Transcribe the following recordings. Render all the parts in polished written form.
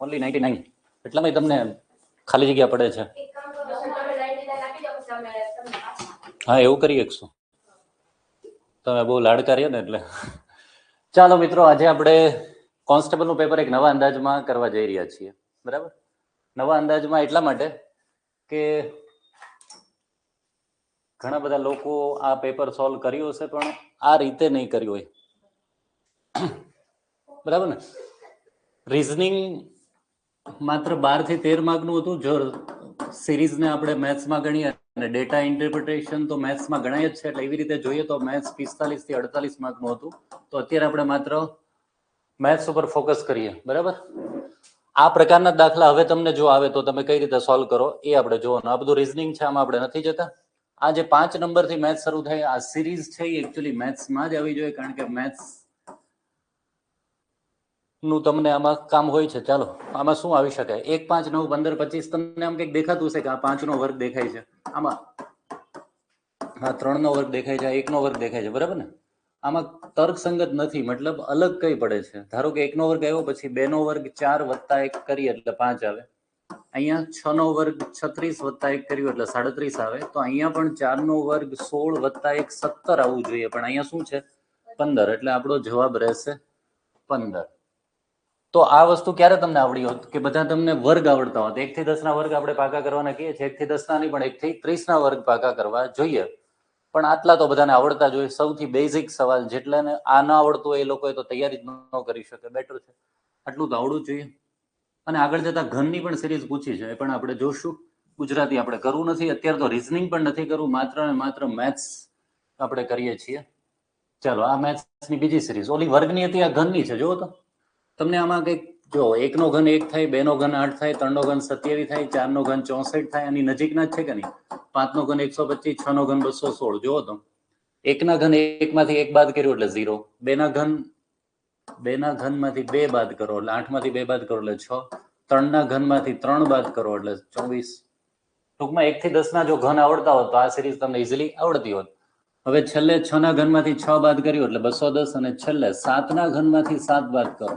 Only 99 એટલામાં તમને ખાલી જગ્યા પડે છે. હા એવું કરી શકશું, તમે બહુ લાડકા રહ્યા ને એટલે. ચાલો મિત્રો, આજે આપણે કોન્સ્ટેબલનું પેપર એક નવા અંદાજમાં કરવા જઈ રહ્યા છીએ. બરાબર, નવા અંદાજમાં એટલા માટે કે ઘણા બધા લોકો આ પેપર સોલ્વ કર્યું હશે પણ આ રીતે નહીં કર્યું હોય. બરાબર ને? રીઝનિંગ માત્ર 12 થી 13 માર્કનું હતું. જો સિરીઝને આપણે મેથ્સમાં ગણીએ અને ડેટા ઇન્ટરપ્રિટેશન તો મેથ્સમાં ગણાય જ છે, એટલે એવી રીતે જોઈએ તો મેથ્સ 45 થી 48 માર્કનું હતું. તો અત્યારે આપણે માત્ર મેથ્સ ઉપર ફોકસ કરીએ. બરાબર, આ પ્રકારના દાખલા હવે તમને જો આવે તો તમે કઈ રીતે સોલ્વ કરો એ આપણે જોવાનું. આ બધું રીઝનિંગ છે, આમાં આપણે નથી જતા. આ જે 5 નંબરથી મેથ્સ શરૂ થાય આ સિરીઝ છે એ એકચ્યુઅલી મેથ્સમાં જ આવી જોઈએ, કારણ કે મેથ્સ નું તમને આમાં કામ હોય છે. ચાલો, આમાં શું આવી શકે? 1, 5, 9, 15, 25 તમને આમ કંઈક દેખાતું હશે કે આ 5 નો વર્ગ દેખાય છે, આમાં હા 3 નો વર્ગ દેખાય છે, 1 નો વર્ગ દેખાય છે. બરાબર ને? આમાં તર્કસંગત નથી, મતલબ અલગ કઈ પડે છે. ધારો કે 1 નો વર્ગ આવ્યો, પછી 2 નો વર્ગ 4 વત્તા 1 કરીએ એટલે 5 આવે. અહીંયા 6 નો વર્ગ 36 વત્તા 1 કર્યું એટલે 37 આવે. તો અહીંયા પણ 4 નો વર્ગ 16 વત્તા 1 17 આવવું જોઈએ, પણ અહીંયા શું છે 15, એટલે આપણો જવાબ રહેશે 15. તો આ વસ્તુ ક્યારે તમને આવડી હોત કે બધા તમને વર્ગ આવડતા હોત. 1 થી 10 ના વર્ગ આપણે પાકા કરવાના કહીએ છીએ, 1 થી 10 ના નહીં પણ 1 થી 30 ના વર્ગ પાકા કરવા જોઈએ. પણ આટલા તો બધાને આવડતા જોઈએ. સૌથી બેઝિક સવાલ, જેટલાને આ ન આવડતું હોય એ લોકોએ તો તૈયારી જ ન કરી શકે. બેટર છે આટલું તો આવડવું જોઈએ. અને આગળ જતા ઘનની પણ સિરીઝ પૂછી છે, એ પણ આપણે જોશું. ગુજરાતી આપણે કરવું નથી અત્યારે, તો રીઝનિંગ પણ નથી કરવું, માત્ર ને માત્ર મેથ્સ આપણે કરીએ છીએ. ચાલો, આ મેથ્સની બીજી સિરીઝ, ઓલી વર્ગની હતી, આ ઘનની છે. જુઓ તો તમને આમાં કંઈક જો 1 નો ઘન 1 થાય, 2 નો ઘન 8 થાય, 3 નો ઘન 27 થાય, 4 નો ઘન 64 થાય. આની નજીકના જ છે કે નહીં? 5 નો ઘન 125, 6 નો ઘન 216. જુઓ તો 1 ના ઘન 1 માંથી 1 બાદ કર્યું એટલે 0, 2 ના ઘન 2 ના ઘનમાંથી 2 બાદ કરો એટલે 8 માંથી 2 બાદ કરો એટલે 6, 3 ના ઘનમાંથી 3 બાદ કરો એટલે 24. ટૂંકમાં 1 થી 10 ના જો ઘન આવડતા હોત તો આ સિરીઝ તમને ઇઝીલી આવડતી હોત. હવે છેલ્લે 6 ના ઘનમાંથી 6 બાદ કર્યું એટલે 210, અને છેલ્લે 7 ના ઘનમાંથી 7 બાદ કરો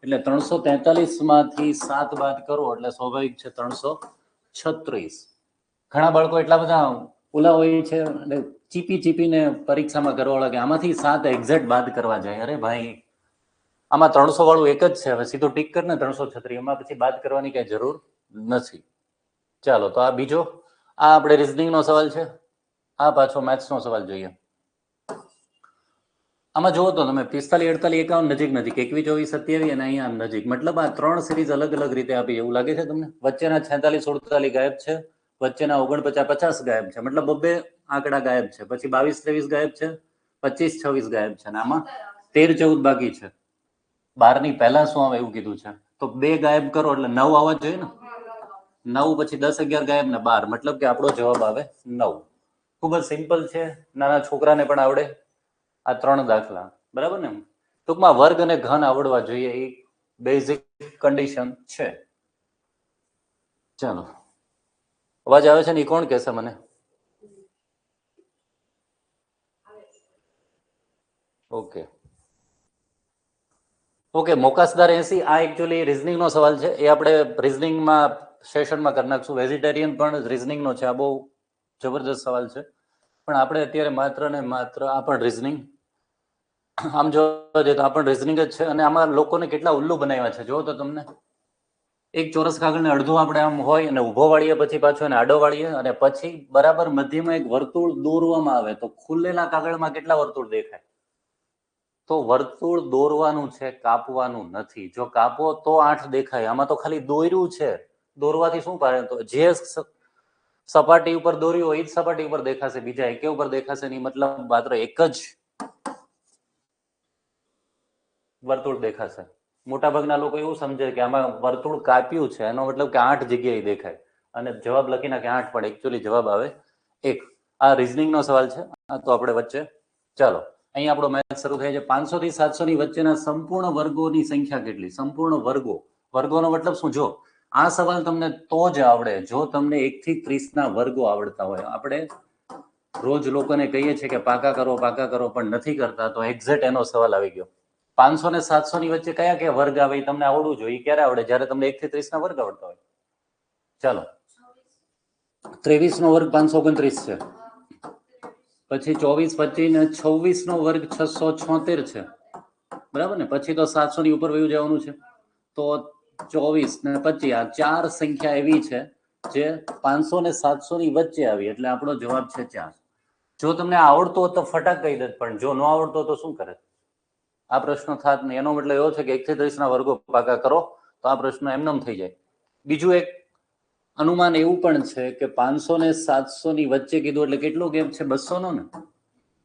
એટલે 343 માંથી 7 બાદ કરો એટલે સ્વાભાવિક છે 336. ઘણા બાળકો એટલા બધા ઓલા હોય છે એટલે ચીપી ચીપીને પરીક્ષામાં કરવા કે આમાંથી 7 એક્ઝેક્ટ બાદ કરવા જાય. અરે ભાઈ, આમાં 300 વાળું એક જ છે, હવે સીધું ટીક કર ને 336, એમાં પછી બાદ કરવાની કઈ જરૂર નથી. ચાલો, તો આ બીજો, આ આપણે રીઝનિંગ નો સવાલ છે. આ પાછો મેથ્સ નો સવાલ જોઈએ. આમાં જુઓ તો તમે 45, 48, 51 નજીક નજીક, 21, 24, 27 અને અહીંયા નજીક. મતલબ આ 3 સિરીઝ અલગ અલગ રીતે આપી એવું લાગે છે તમને? વચ્ચેના 46, 48 ગાયબ છે, વચ્ચેના 49, 50 ગાયબ છે, મતલબ બબ્બે આંકડા ગાયબ છે. પછી 22, 23 ગાયબ છે, 25, 26 ગાયબ છે, અને આમાં 13, 14 બાકી છે. 12 ની પહેલા શું આવે એવું કીધું છે, તો 2 ગાયબ કરો એટલે 9 આવવા જોઈએ ને. 9 પછી 10, 11 ગાયબ ને 12, મતલબ કે આપણો જવાબ આવે 9. ખૂબ જ સિમ્પલ છે, નાના છોકરાને પણ આવડે આ 3 દાખલા. બરાબર ને? ટૂંકમાં વર્ગ અને ઘન આવડવા જોઈએ, એ બેઝિક કન્ડિશન છે. ચાલો, અવાજ આવે છે ને? એ કોણ કહેશે મને? ઓકે ઓકે, મોકાસદાર 80. આ એકચ્યુઅલી રીઝનિંગ નો સવાલ છે, એ આપણે રીઝનિંગમાં સેશનમાં કરી નાખશું. વેજીટેરિયન પણ રીઝનિંગ નો છે. આ બહુ જબરદસ્ત સવાલ છે, પણ આપણે અત્યારે માત્ર ને માત્ર આ પણ રીઝનિંગ, આમ જોવા જઈએ તો આ પણ રીઝનિંગ જ છે. અને આમાં લોકોને કેટલા ઉલ્લુ બનાવ્યા છે જો તો તમને. એક ચોરસ કાગળને અડધું આપણે આમ હોય અને ઊભો વાળીએ, પછી પાછો એને આડો વાળીએ, અને પછી બરાબર મધ્યમાં એક વર્તુળ દોરવામાં આવે, તો ખુલ્લેલા કાગળમાં કેટલા વર્તુળ દેખાય? તો વર્તુળ દોરવાનું છે, કાપવાનું નથી. જો કાપો તો 8 દેખાય. આમાં તો ખાલી દોર્યું છે. દોરવાથી શું પાડે? તો જે સપાટી ઉપર દોર્યું હોય એ જ સપાટી ઉપર દેખાશે, બીજા એકે ઉપર દેખાશે નહીં. મતલબ માત્ર એક જ વર્તુળ દેખાશે. મોટાભાગના લોકો એવું સમજે કે આમાં વર્તુળ કાપ્યું છે, એનો મતલબ કે 8 જગ્યાએ દેખાય, અને જવાબ લખી નાખે 8, પણ એકચ્યુઅલી જવાબ આવે 1. આ રીઝનિંગ નો સવાલ છે. આ તો આપણે વચ્ચે, ચાલો અહીંયા આપણો મેથ શરૂ થાય છે. 500 થી 700 ની વચ્ચેના સંપૂર્ણ વર્ગોની સંખ્યા કેટલી? સંપૂર્ણ વર્ગો, વર્ગોનો મતલબ શું? જો આ સવાલ તમને તો જ આવડે જો તમને 1 થી 30 ના વર્ગો આવડતા હોય. આપણે રોજ લોકોને કહીએ છીએ કે પાકા કરો, પાકા કરો, પણ નથી કરતા, તો એક્ઝેક્ટ એનો સવાલ આવી ગયો. 500 ને 700 ની વચ્ચે કયા કયા વર્ગ આવે એ તમને આવડવું જોઈએ. ક્યારે આવડે? જ્યારે તમને 1 થી 30 ના વર્ગ આવડતા હોય. ચાલો, 23 નો વર્ગ 529 છે, પછી 24, 25 ને 26 નો વર્ગ 676 છે, બરાબર ને? પછી તો 700 ની ઉપર વયું જવાનું છે. તો 24 ને 25 આ ચાર સંખ્યા એવી છે જે 500 ને 700 ની વચ્ચે આવી, એટલે આપણો જવાબ છે 4. જો તમને આવડતો હોત તો ફટાક કહી દેત, પણ જો ન આવડતો તો શું કરે? આ પ્રશ્ન થાત નહીં. એનો મતલબ એવો છે કે 1 થી 30 ના વર્ગો પાકા કરો તો આ પ્રશ્ન એમનેમ થઈ જાય. બીજું એક અનુમાન એવું પણ છે કે 500 ને 700 ની વચ્ચે કીધું એટલે કેટલો ગેપ છે? 200 નો ને.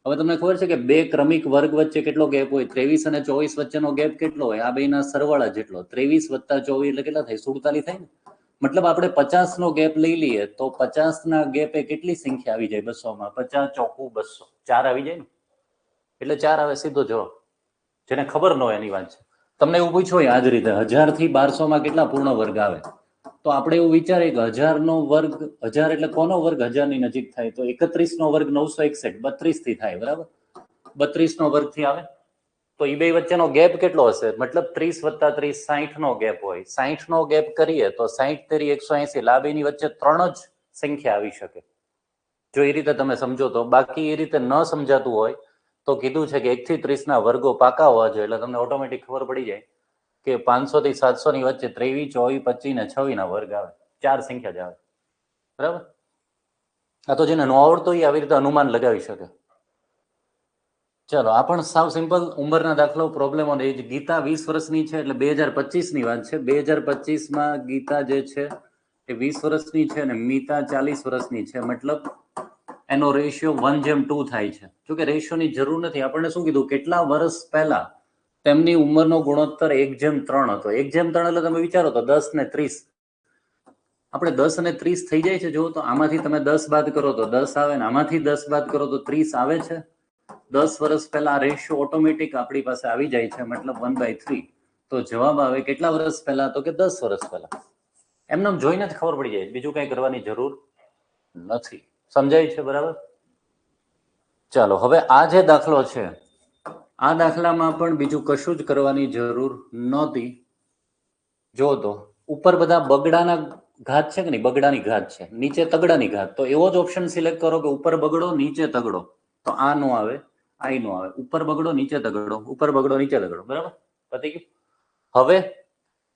હવે તમને ખબર છે કે બે ક્રમિક વર્ગ વચ્ચે કેટલો ગેપ હોય? 23 અને 24 વચ્ચેનો ગેપ કેટલો હોય? આ બેના સરવાળા જેટલો. 23 + 24 એટલે કેટલા થાય? 47 થાય ને. મતલબ આપણે 50 નો ગેપ લઈ લઈએ તો 50 ના ગેપે કેટલી સંખ્યા આવી જાય? 200 માં 50 ચોકુ 200, 4 આવી જાય ને. એટલે 4 આવે સીધો જવાબ. જેને ખબર ન હોય એની વાત છે. તમને એવું પૂછ્યું હોય આ જ રીતે 1000 થી 1200 માં કેટલા પૂર્ણ વર્ગ આવે? તો આપણે એવું વિચારીએ કે 1000 નો વર્ગ, 1000 એટલે કોનો વર્ગ 1000 ની નજીક થાય? તો 31 નો વર્ગ 961, 32 થી થાય, બરાબર? 32 નો વર્ગ થી આવે તો એ બે વચ્ચેનો ગેપ કેટલો હશે? મતલબ 30 + 30 60 નો ગેપ હોય. 60 નો ગેપ કરીએ તો 60 તેરી 180, લાબેની વચ્ચે 3 જ સંખ્યા આવી શકે. જો એ રીતે તમે સમજો તો. બાકી એ રીતે ન સમજાતું હોય તો કીધું છે કે 1 થી 30 ના વર્ગો પાકા હોવા જોઈએ, એટલે તમને ઓટોમેટિક ખબર પડી જાય કે 500 થી 700 ની વચ્ચે 23, 24, 25 ને 26 ના વર્ગ આવે. ચાર સંખ્યા જ આવે, બરાબર? આ તો જેને ન આવડતો હોય આવી રીતે અનુમાન લગાવી શકે. ચલો, આ પણ સાવ સિમ્પલ ઉંમરના દાખલો. પ્રોબ્લેમ ઓન એજ. ગીતા 20 વર્ષની છે એટલે 2025 ની વાત છે. 2025 માં ગીતા જે છે એ 20 વર્ષની છે અને મીતા 40 વર્ષની છે. મતલબ એનો રેશિયો 1:2 થાય છે. જોકે રેશિયોની જરૂર નથી. આપણને શું કીધું? કેટલા વર્ષ પહેલા તેમની ઉંમરનો ગુણોત્તર 1:3 હતો. 1:3 એટલે તમે વિચારો તો 10 ને 30. આપણે 10 અને 30 થઈ જાય છે. જો તો આમાંથી તમે 10 બાદ કરો તો 10 આવે ને આમાંથી 10 બાદ કરો તો 30 આવે છે. 10 વર્ષ પહેલા રેશિયો ઓટોમેટિક આપણી પાસે આવી જાય છે, મતલબ 1/3. તો જવાબ આવે કેટલા વર્ષ પહેલા? તો કે 10 વર્ષ પહેલા. એમને જોઈને જ ખબર પડી જાય, બીજું કઈ કરવાની જરૂર નથી. સમજાય છે? બરાબર. ચાલો, હવે આ જે દાખલો છે આ દાખલામાં પણ બીજું કશું જ કરવાની જરૂર નહોતી. જો તો ઉપર બધા બગડાના ઘાત છે કે નહીં? બગડાની ઘાત છે, નીચે તગડાની ઘાત. તો એવો જ ઓપ્શન સિલેક્ટ કરો કે ઉપર બગડો નીચે તગડો. તો આ નો આવે, આ નો આવે. ઉપર બગડો નીચે તગડો, ઉપર બગડો નીચે તગડો, બરાબર? પતી ગયું. હવે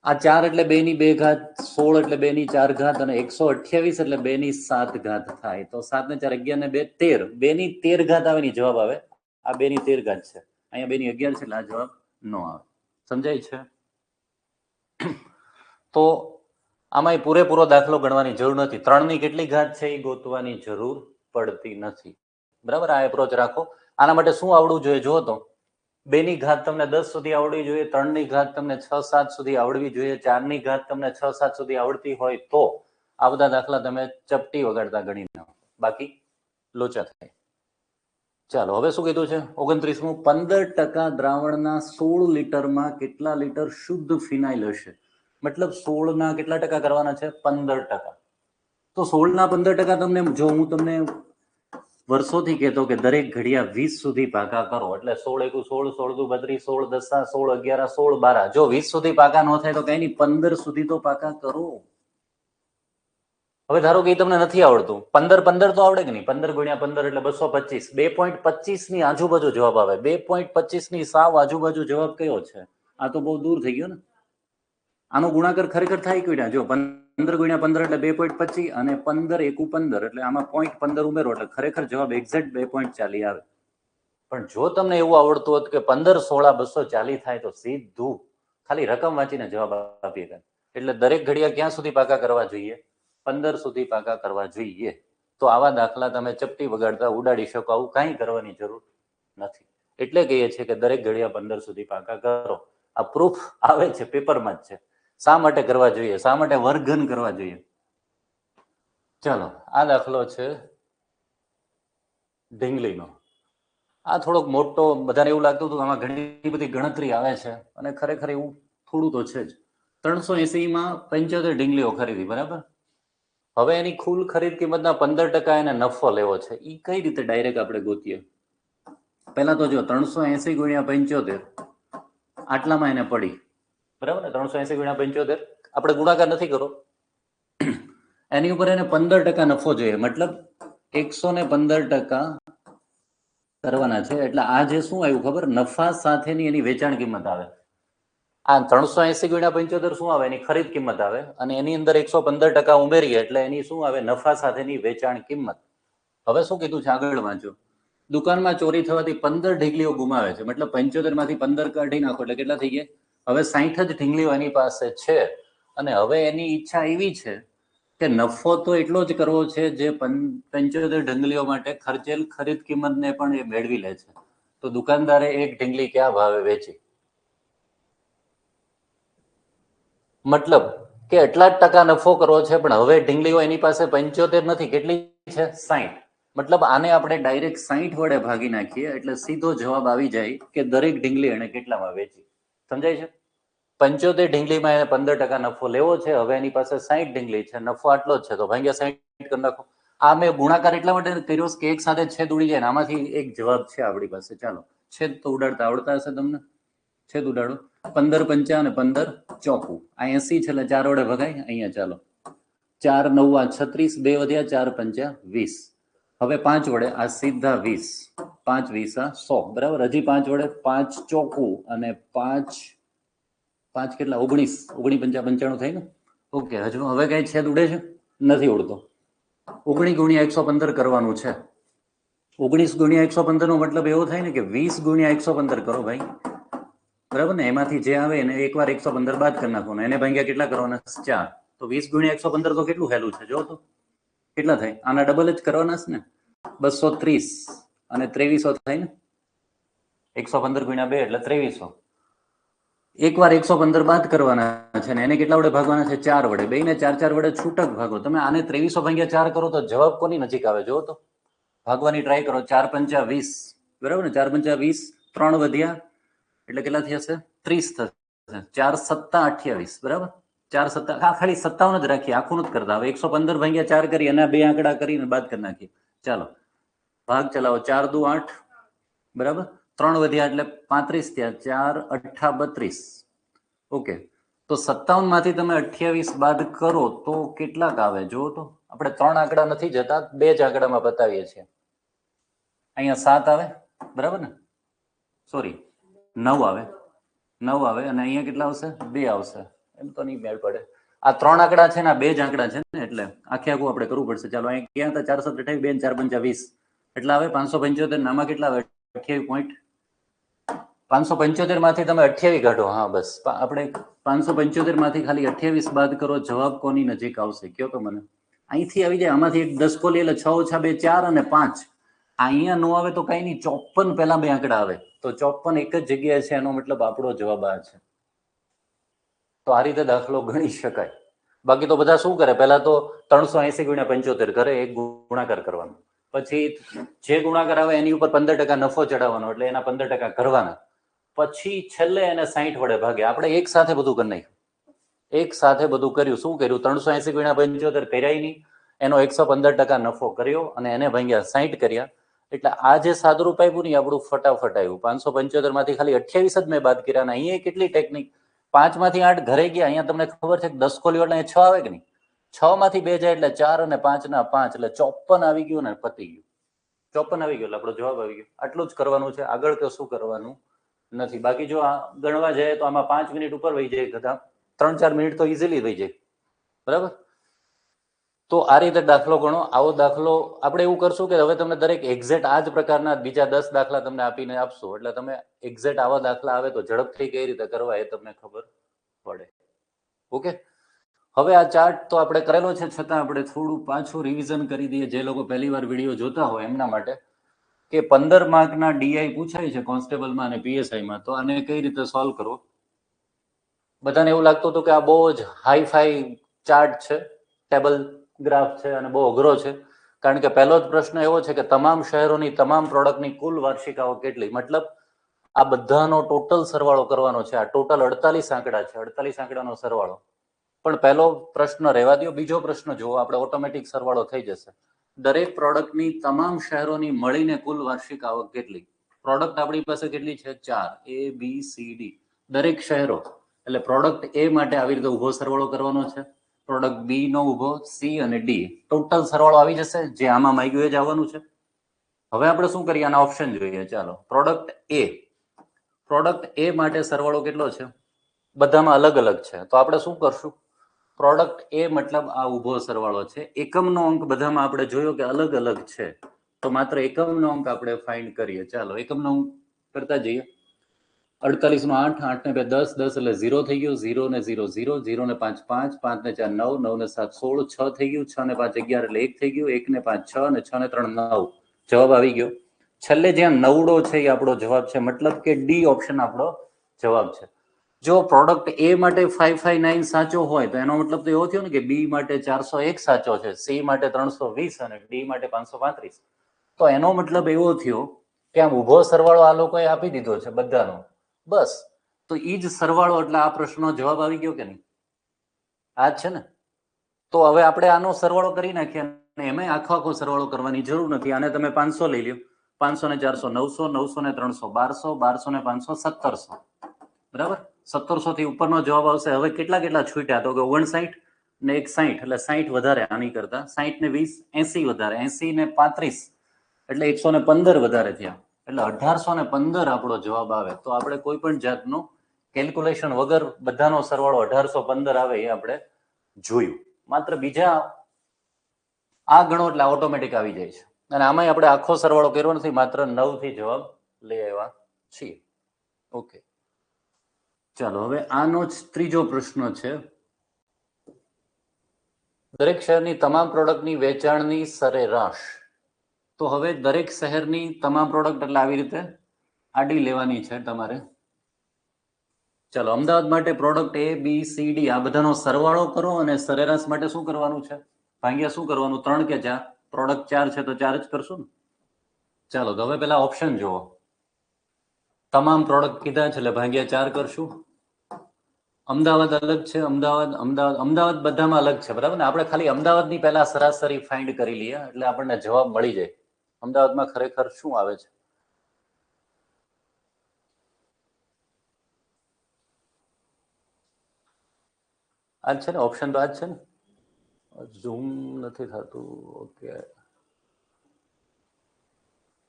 આ 4 એટલે 2 ની 2 ઘાત, 16 એટલે 2 ની 4 ઘાત અને 128 એટલે 2 ની 7 ઘાત થાય. તો 7 ને 4 11 ને 2 13, 2 ની 13 ઘાત આવે ની જવાબ આવે. આ 2 ની 13 ઘાત છે, અહીંયા 2 ની 11 છે એટલે આ જવાબ નો આવે. સમજાય છે? તો આમાં પૂરેપૂરો દાખલો ગણવાની જરૂર નથી. 3 ની કેટલી ઘાત છે એ ગોતવાની જરૂર પડતી નથી, બરાબર? આ એપ્રોચ રાખો. આના માટે શું આવડવું જોઈએ? જો તો 2 ની ઘાત તમને 10 સુધી આવડવી જોઈએ, 3 ની ઘાત તમને 6-7 સુધી આવડવી જોઈએ, 4 ની ઘાત તમને 6-7 સુધી આવડતી હોય તો આ બધા દાખલા તમે ચપટી વગાડતા ગણી નાખો, બાકી લોચા થાય. ચાલો, હવે શું કીધું છે? 29મું. 15% દ્રાવણના 16 લીટરમાં કેટલા લીટર શુદ્ધ ફિનાઇલ હશે? મતલબ 16 ના કેટલા ટકા કરવાના છે? 15%. તો 16 ના 15% તમને, જો હું તમને વર્ષોથી કહેતો કે દરેક ઘડિયા 20 સુધી પાકા કરો, એટલે 16 × 1 16, 16 × 2 32, 16 × 11 16 12. જો 20 સુધી પાકા ન થાય તો કઈ નહીં, 15 સુધી તો પાકા કરો. હવે ધારો કે એ તમને નથી આવડતું, 15 તો આવડે કે નહીં? 15 × 15 એટલે 225. 2.25 ની આજુબાજુ જવાબ આવે. 2.25 ની સાવ આજુબાજુ જવાબ કયો છે? આ તો બહુ દૂર થઈ ગયો ને. આનો ગુણાકાર ખરેખર થાય કઈ? જો 15 × 15 એટલે 2.25 અને 15 × 15 એટલે આમાં 0.15 ઉમેરો એટલે ખરેખર જવાબ એક્ઝેક્ટ 2.40 આવે. પણ જો તમને એવું આવડતું હોત કે 15 16 240 થાય તો સીધું ખાલી રકમ વાંચીને જવાબ આપીએ કે. એટલે દરેક ઘડિયા ક્યાં સુધી પાકા કરવા જોઈએ? 15 સુધી પાકા કરવા જોઈએ. તો આવા દાખલા તમે ચપટી વગાડતા ઉડાડી શકો. આવું કાંઈ કરવાની જરૂર નથી. એટલે કહીએ છીએ કે દરેક ઘડિયા 15 સુધી પાકા કરો. આ પ્રૂફ આવે છે, પેપરમાં જ છે. શા માટે કરવા જોઈએ? શા માટે વર્ગન કરવા જોઈએ? ચાલો, આ દાખલો છે ઢીંગલીનો. આ થોડોક મોટો, બધાને એવું લાગતું હતું આમાં ઘણી બધી ગણતરી આવે છે અને ખરેખર એવું થોડું તો છે જ. 380માં 75 ઢીંગલીઓ ખરીદી, બરાબર? હવે એની કુલ ખરીદ કિંમતના 15% એને નફો લેવો છે. એ કઈ રીતે ડાયરેક્ટ આપણે ગોતીએ? પહેલા તો જો 380 × 75 આટલામાં એને પડી, બરાબર ને? 380 ગુણ્યા 75, આપણે ગુણાકાર નથી કરો, એની ઉપર એને 15% નફો જોઈએ, મતલબ 115% કરવાના છે. એટલે આ જે શું આવ્યું ખબર, નફા સાથેની એની વેચાણ કિંમત આવે. આ 380 ગુણ્યા 75 શું આવે, એની ખરીદ કિંમત આવે, અને એની અંદર 115% ઉમેરીએ એટલે એની શું આવે, નફા સાથેની વેચાણ કિંમત. હવે શું કીધું છે આગળ વાંચો. દુકાનમાં ચોરી થવાથી 15 ઢીંગલીઓ ગુમાવે છે, મતલબ 75 માંથી 15 કાઢી નાખો એટલે કેટલા થઈ ગયા? હવે 60 જ ઢીંગલીઓ એની પાસે છે, અને હવે એની ઈચ્છા એવી છે કે નફો તો એટલો જ કરવો છે જે 75 ઢીંગલીઓ માટે ખર્ચેલ ખરીદ કિંમતને પણ એ મેળવી લે છે. તો દુકાનદારે એક ઢીંગલી કયા ભાવે વેચી? મતલબ કે એટલા જ ટકા નફો કરવો છે, પણ હવે ઢીંગલીઓ એની પાસે 75 નથી, કેટલી છે? 60. મતલબ આને આપણે ડાયરેક્ટ 60 વડે ભાગી નાખીએ એટલે સીધો જવાબ આવી જાય કે દરેક ઢીંગલી એને કેટલામાં વેચી. સમજાય છે? 75 ઢીંગલીમાં એને 15% નફો લેવો છે, હવે એની પાસે 60 ઢીંગલી છે, નફો આટલો જ છે, તો ભાગ્યા 60 કરી નાખો. આ મેં ગુણાકાર એટલા માટે કર્યો કે એક સાથે છેદ ઉડી જાય ને, આમાંથી એક જવાબ છે આપણી પાસે. ચાલો છેદ તો ઉડાડતા આવડતા હશે તમને, છેદ ઉડાડો. 15 પંચા અને 15 ચોકું, આ 80 છે એટલે 4 વડે ભગાય. અહીંયા ચાલો 4 9 36, 2 વધ્યા, 4 પંચા 20. હવે 5 વડે આ સીધા 20, 5 20 100, બરાબર. હજી 5 વડે, 5 ચોકું અને 5 5 કેટલા? 19, 19 પંચા 95 થાય ને. ઓકે, હજુ હવે કઈ છેદ ઉડે છે? નથી ઉડતો. 19 ગુણ્યા 115 કરવાનું છે. 19 ગુણ્યા 115 નો મતલબ એવો થાય ને કે 20 ગુણ્યા 115 કરો ભાઈ, બરાબર ને? એમાંથી જે આવે એને એકવાર 115 બાદ કરી નાખવાનું, એને ભાગ્યા કેટલા કરવાના? 4. તો 20 ગુણ્યા 115 તો કેટલું હેલું છે જો તો, કેટલા થાય? આના ડબલ જ કરવાના છે ને, 230 અને 2300 થાય ને. 115 ગુણ્યા 2 એટલે 2300. એકવાર 115 બાદ કરવાના છે ને એને કેટલા વડે ભાગવાના છે? 4 વડે. બેને 4 4 વડે છૂટક ભાગો. તમે આને 2300 ભાગ્યા 4 કરો તો જવાબ કોની નજીક આવે જો તો, ભાગવાની ટ્રાય કરો. 4 પંચા 20, બરાબર ને? 4 પંચા 20, 3 વધ્યા એટલે કેટલા થશે? 30 થશે. 4 સત્તા 28, બરાબર. 4 સત્તા, ખાલી 57 જ રાખીએ, આખું નથી કરતા. હવે 115 ભાગ્યા 4 કરી એના બે આંકડા કરીને બાદ કરી નાખીએ. ચાલો ભાગ ચલાવો. 4 દુ 8, બરાબર. 3 વધ્યા એટલે 35 થયા, 4 અઠ્ઠા 32. ઓકે, તો 57 માંથી તમે 28 બાદ કરો તો કેટલાક આવે જો તો. આપણે 3 આંકડા નથી જતા, 2 જ આંકડામાં બતાવીએ છીએ. અહીંયા 7 આવે, બરાબર ને? સોરી 9 આવે, 9 આવે, અને અહીંયા કેટલા આવશે? 2 આવશે. એમ તો નહીં મેળ પડે. આ 3 આંકડા છે ને, આ 2 જ આંકડા છે ને, એટલે આખે આખું આપણે કરવું પડશે. ચાલો અહીં ક્યાં હતા? 428, 2 4 5 20 એટલા આવે. 575 નામાં કેટલા આવે? 28 575 માંથી તમે 28 કાઢો. હા બસ, આપણે 575 માંથી ખાલી 28 બાદ કરો, જવાબ કોની નજીક આવશે કયો તો મને. અહીંથી આવી જાય, આમાંથી એક 10 ખોલી એટલે 6 ઓછા 2 4 અને 5. અહીંયા નો આવે તો કઈ નહીં, 54 પહેલા 2 આંકડા આવે તો 54 એક જ જગ્યાએ છે, એનો મતલબ આપણો જવાબ આ છે. તો આ રીતે દાખલો ગણી શકાય. બાકી તો બધા શું કરે, પહેલા તો 380 ગુણ્યા 75 કરે, એક ગુણાકાર કરવાનો, પછી જે ગુણાકાર આવે એની ઉપર 15% નફો ચડાવવાનો, એટલે એના 15% કરવાના, પછી છેલ્લે એને 60 વડે ભાગે. આપણે એક સાથે બધું કરી નાખ્યું, એક સાથે બધું કર્યું. શું કર્યું? 380 ગુણ્યા 75 કર્યા નહીં, એનો 115% નફો કર્યો અને એને ભાગ્યા 60 કર્યા. એટલે આ જે સાદુરૂપ આપ્યું નહીં આપણું ફટાફટ આવ્યું. 575 માંથી ખાલી 28 જ મેં બાદ કર્યા. અને અહીંયા કેટલી ટેકનિક, 5 માંથી 8 ઘરે ગયા. અહીંયા તમને ખબર છે કે 10 ખોલ્યો એટલે 6 આવે કે નહીં? 6 માંથી 2 જાય એટલે 4 અને 5 ના 5 એટલે 54 આવી ગયું ને, પતી ગયું. 54 આવી ગયું એટલે આપણો જવાબ આવી ગયો. આટલું જ કરવાનું છે, આગળ તો શું કરવાનું નથી. બાકી જો આ ગણવા જાય તો આમાં 5 મિનિટ ઉપર વહી જાય, કદાચ 3-4 મિનિટ તો ઇઝીલી વહી જાય, બરાબર. તો આ રીતે દાખલો ગણો. આવો દાખલો આપણે એવું કરશું કે હવે તમે દરેક એક્ઝેક્ટ આ જ પ્રકારના બીજા 10 દાખલા તમને આપીને આપશો, એટલે તમે એક્ઝેક્ટ આવા દાખલા આવે તો ઝડપથી કઈ રીતે કરવા એ તમને ખબર પડે. ઓકે, હવે આ ચાર્ટ તો આપણે કરેલો છે, છતાં આપણે થોડું પાછું રિવિઝન કરી દઈએ જે લોકો પહેલી વાર વિડીયો જોતા હોય એમના માટે, કે 15 માર્કના ડીઆઈ પૂછાય છે કોન્સ્ટેબલમાં અને પીએસઆઈમાં, તો આને કઈ રીતે સોલ્વ કરવો. બધાને એવું લાગતું હતું કે આ બહુ જ હાઈફાઈ ચાર્ટ છે, ટેબલ ગ્રાફ છે અને બહુ અઘરો છે, કારણ કે પહેલો જ પ્રશ્ન એવો છે કે તમામ શહેરોની તમામ પ્રોડક્ટની કુલ વાર્ષિક આવક કેટલી. મતલબ આ બધાનો ટોટલ સરવાળો કરવાનો છે. આ ટોટલ 48 આંકડા છે, 48 આંકડાનો સરવાળો. પણ પહેલો પ્રશ્ન રહેવા દો, બીજો પ્રશ્ન જુઓ, આપણે ઓટોમેટિક સરવાળો થઈ જશે. દરેક પ્રોડક્ટની તમામ શહેરોની મળીને કુલ વાર્ષિક આવક કેટલી. પ્રોડક્ટ આપણી પાસે કેટલી છે? 4, A B C D. દરેક શહેરો એટલે પ્રોડક્ટ એ માટે આવી રીતે ઉભો સરવાળો કરવાનો છે, પ્રોડક્ટ બી નો ઉભો, સી અને ડી ટોટલ સરવાળો આવી જશે, જે આમાં માંગ્યું એ જ આવવાનું છે. હવે આપણે શું કરીએ, આના ઓપ્શન જોઈએ. ચાલો, પ્રોડક્ટ એ માટે સરવાળો કેટલો છે, બધામાં અલગ અલગ છે, તો આપણે શું કરશું, પ્રોડક્ટ એ મતલબ આ ઉભો સરવાળો છે, એકમનો અંક બધામાં આપણે જોયો કે અલગ અલગ છે, તો માત્ર એકમનો અંક આપણે ફાઇન્ડ કરીએ. ચાલો એકમનો અંક કરતા જઈએ. 48 નો 8, 8 ને 2 10, 10 એટલે 0 થઈ ગયું, 0 ને 0 0, 0 ને 5 5, 5 ને 4 9, 9 ને 7 16, 6 થઈ ગયું, 6 ને 5 11 એટલે 1 થઈ ગયું, 1 ને 5 6 ને 6 ને 3 9, જવાબ આવી ગયો. છેલ્લે જ્યાં નવડો છે એ આપણો જવાબ છે, મતલબ કે ડી ઓપ્શન આપણો જવાબ છે. જો પ્રોડક્ટ એ માટે 559 સાચો હોય તો એનો મતલબ તો એવો થયો ને કે બી માટે 401 સાચો છે, સી માટે 320 અને ડી માટે 535. તો એનો મતલબ એવો થયો કે આમ ઉભો સરવાળો આ લોકોએ આપી દીધો છે બધાનો, બસ. તો ઈ જ સરવાળો એટલે આ પ્રશ્નનો જવાબ આવી ગયો કે નહીં? આ જ છે ને. તો હવે આપણે આનો સરવાળો કરી નાખીએ, અને એમાં આખો સરવાળો કરવાની જરૂર નથી. આને તમે 500 લઈ લ્યો, 500 ને 400 900, 900 ને 300 1200, 1200 ને 500 1700, બરાબર. 1700 થી ઉપરનો જવાબ આવશે. હવે કેટલા છૂટ્યા, તો કે 59 ને 1 60 એટલે 60 વધારે આની કરતા, 60 ને 20 80 વધારે, 80 ને 35 એટલે 115 વધારે થયા, એટલે 1815 આપણો જવાબ આવે. તો આપણે કોઈ પણ જાતનું કેલ્ક્યુલેશન વગર બધાનો સરવાળો 1815 આવે એ આપણે જોયું. માત્ર બીજા આ ગણો એટલે ઓટોમેટિક આવી જાય છે, અને આમાં આપણે આખો સરવાળો કર્યો નથી, માત્ર 9 થી જવાબ લઈ આવ્યા છીએ. ઓકે, ચાલો હવે આનો જ ત્રીજો પ્રશ્ન છે. દરેક શહેરની તમામ પ્રોડક્ટની વેચાણની સરેરાશ. તો હવે દરેક શહેરની તમામ પ્રોડક્ટ એટલે આવી રીતે આડી લેવાની છે તમારે. ચાલો, અમદાવાદ માટે પ્રોડક્ટ એ બી સી ડી આ બધાનો સરવાળો કરો, અને સરેરાશ માટે શું કરવાનું છે, ભાગ્યા શું કરવાનું, 3 કે 4, પ્રોડક્ટ 4 છે તો 4 જ કરશું ને. ચાલો, તો હવે પેલા ઓપ્શન જુઓ. તમામ પ્રોડક્ટ કીધા છે એટલે ભાગ્યા 4 કરશું. અમદાવાદ અલગ છે, અમદાવાદ બધામાં અલગ છે, બરાબર ને. આપણે ખાલી અમદાવાદની પહેલા સરાસરી ફાઇન્ડ કરી લઈએ એટલે આપણને જવાબ મળી જાય. અમદાવાદમાં ખરેખર શું આવે છે. આજ છે ને ઓપ્શન, તો આજ છે ને. ઝૂમ નથી થતું.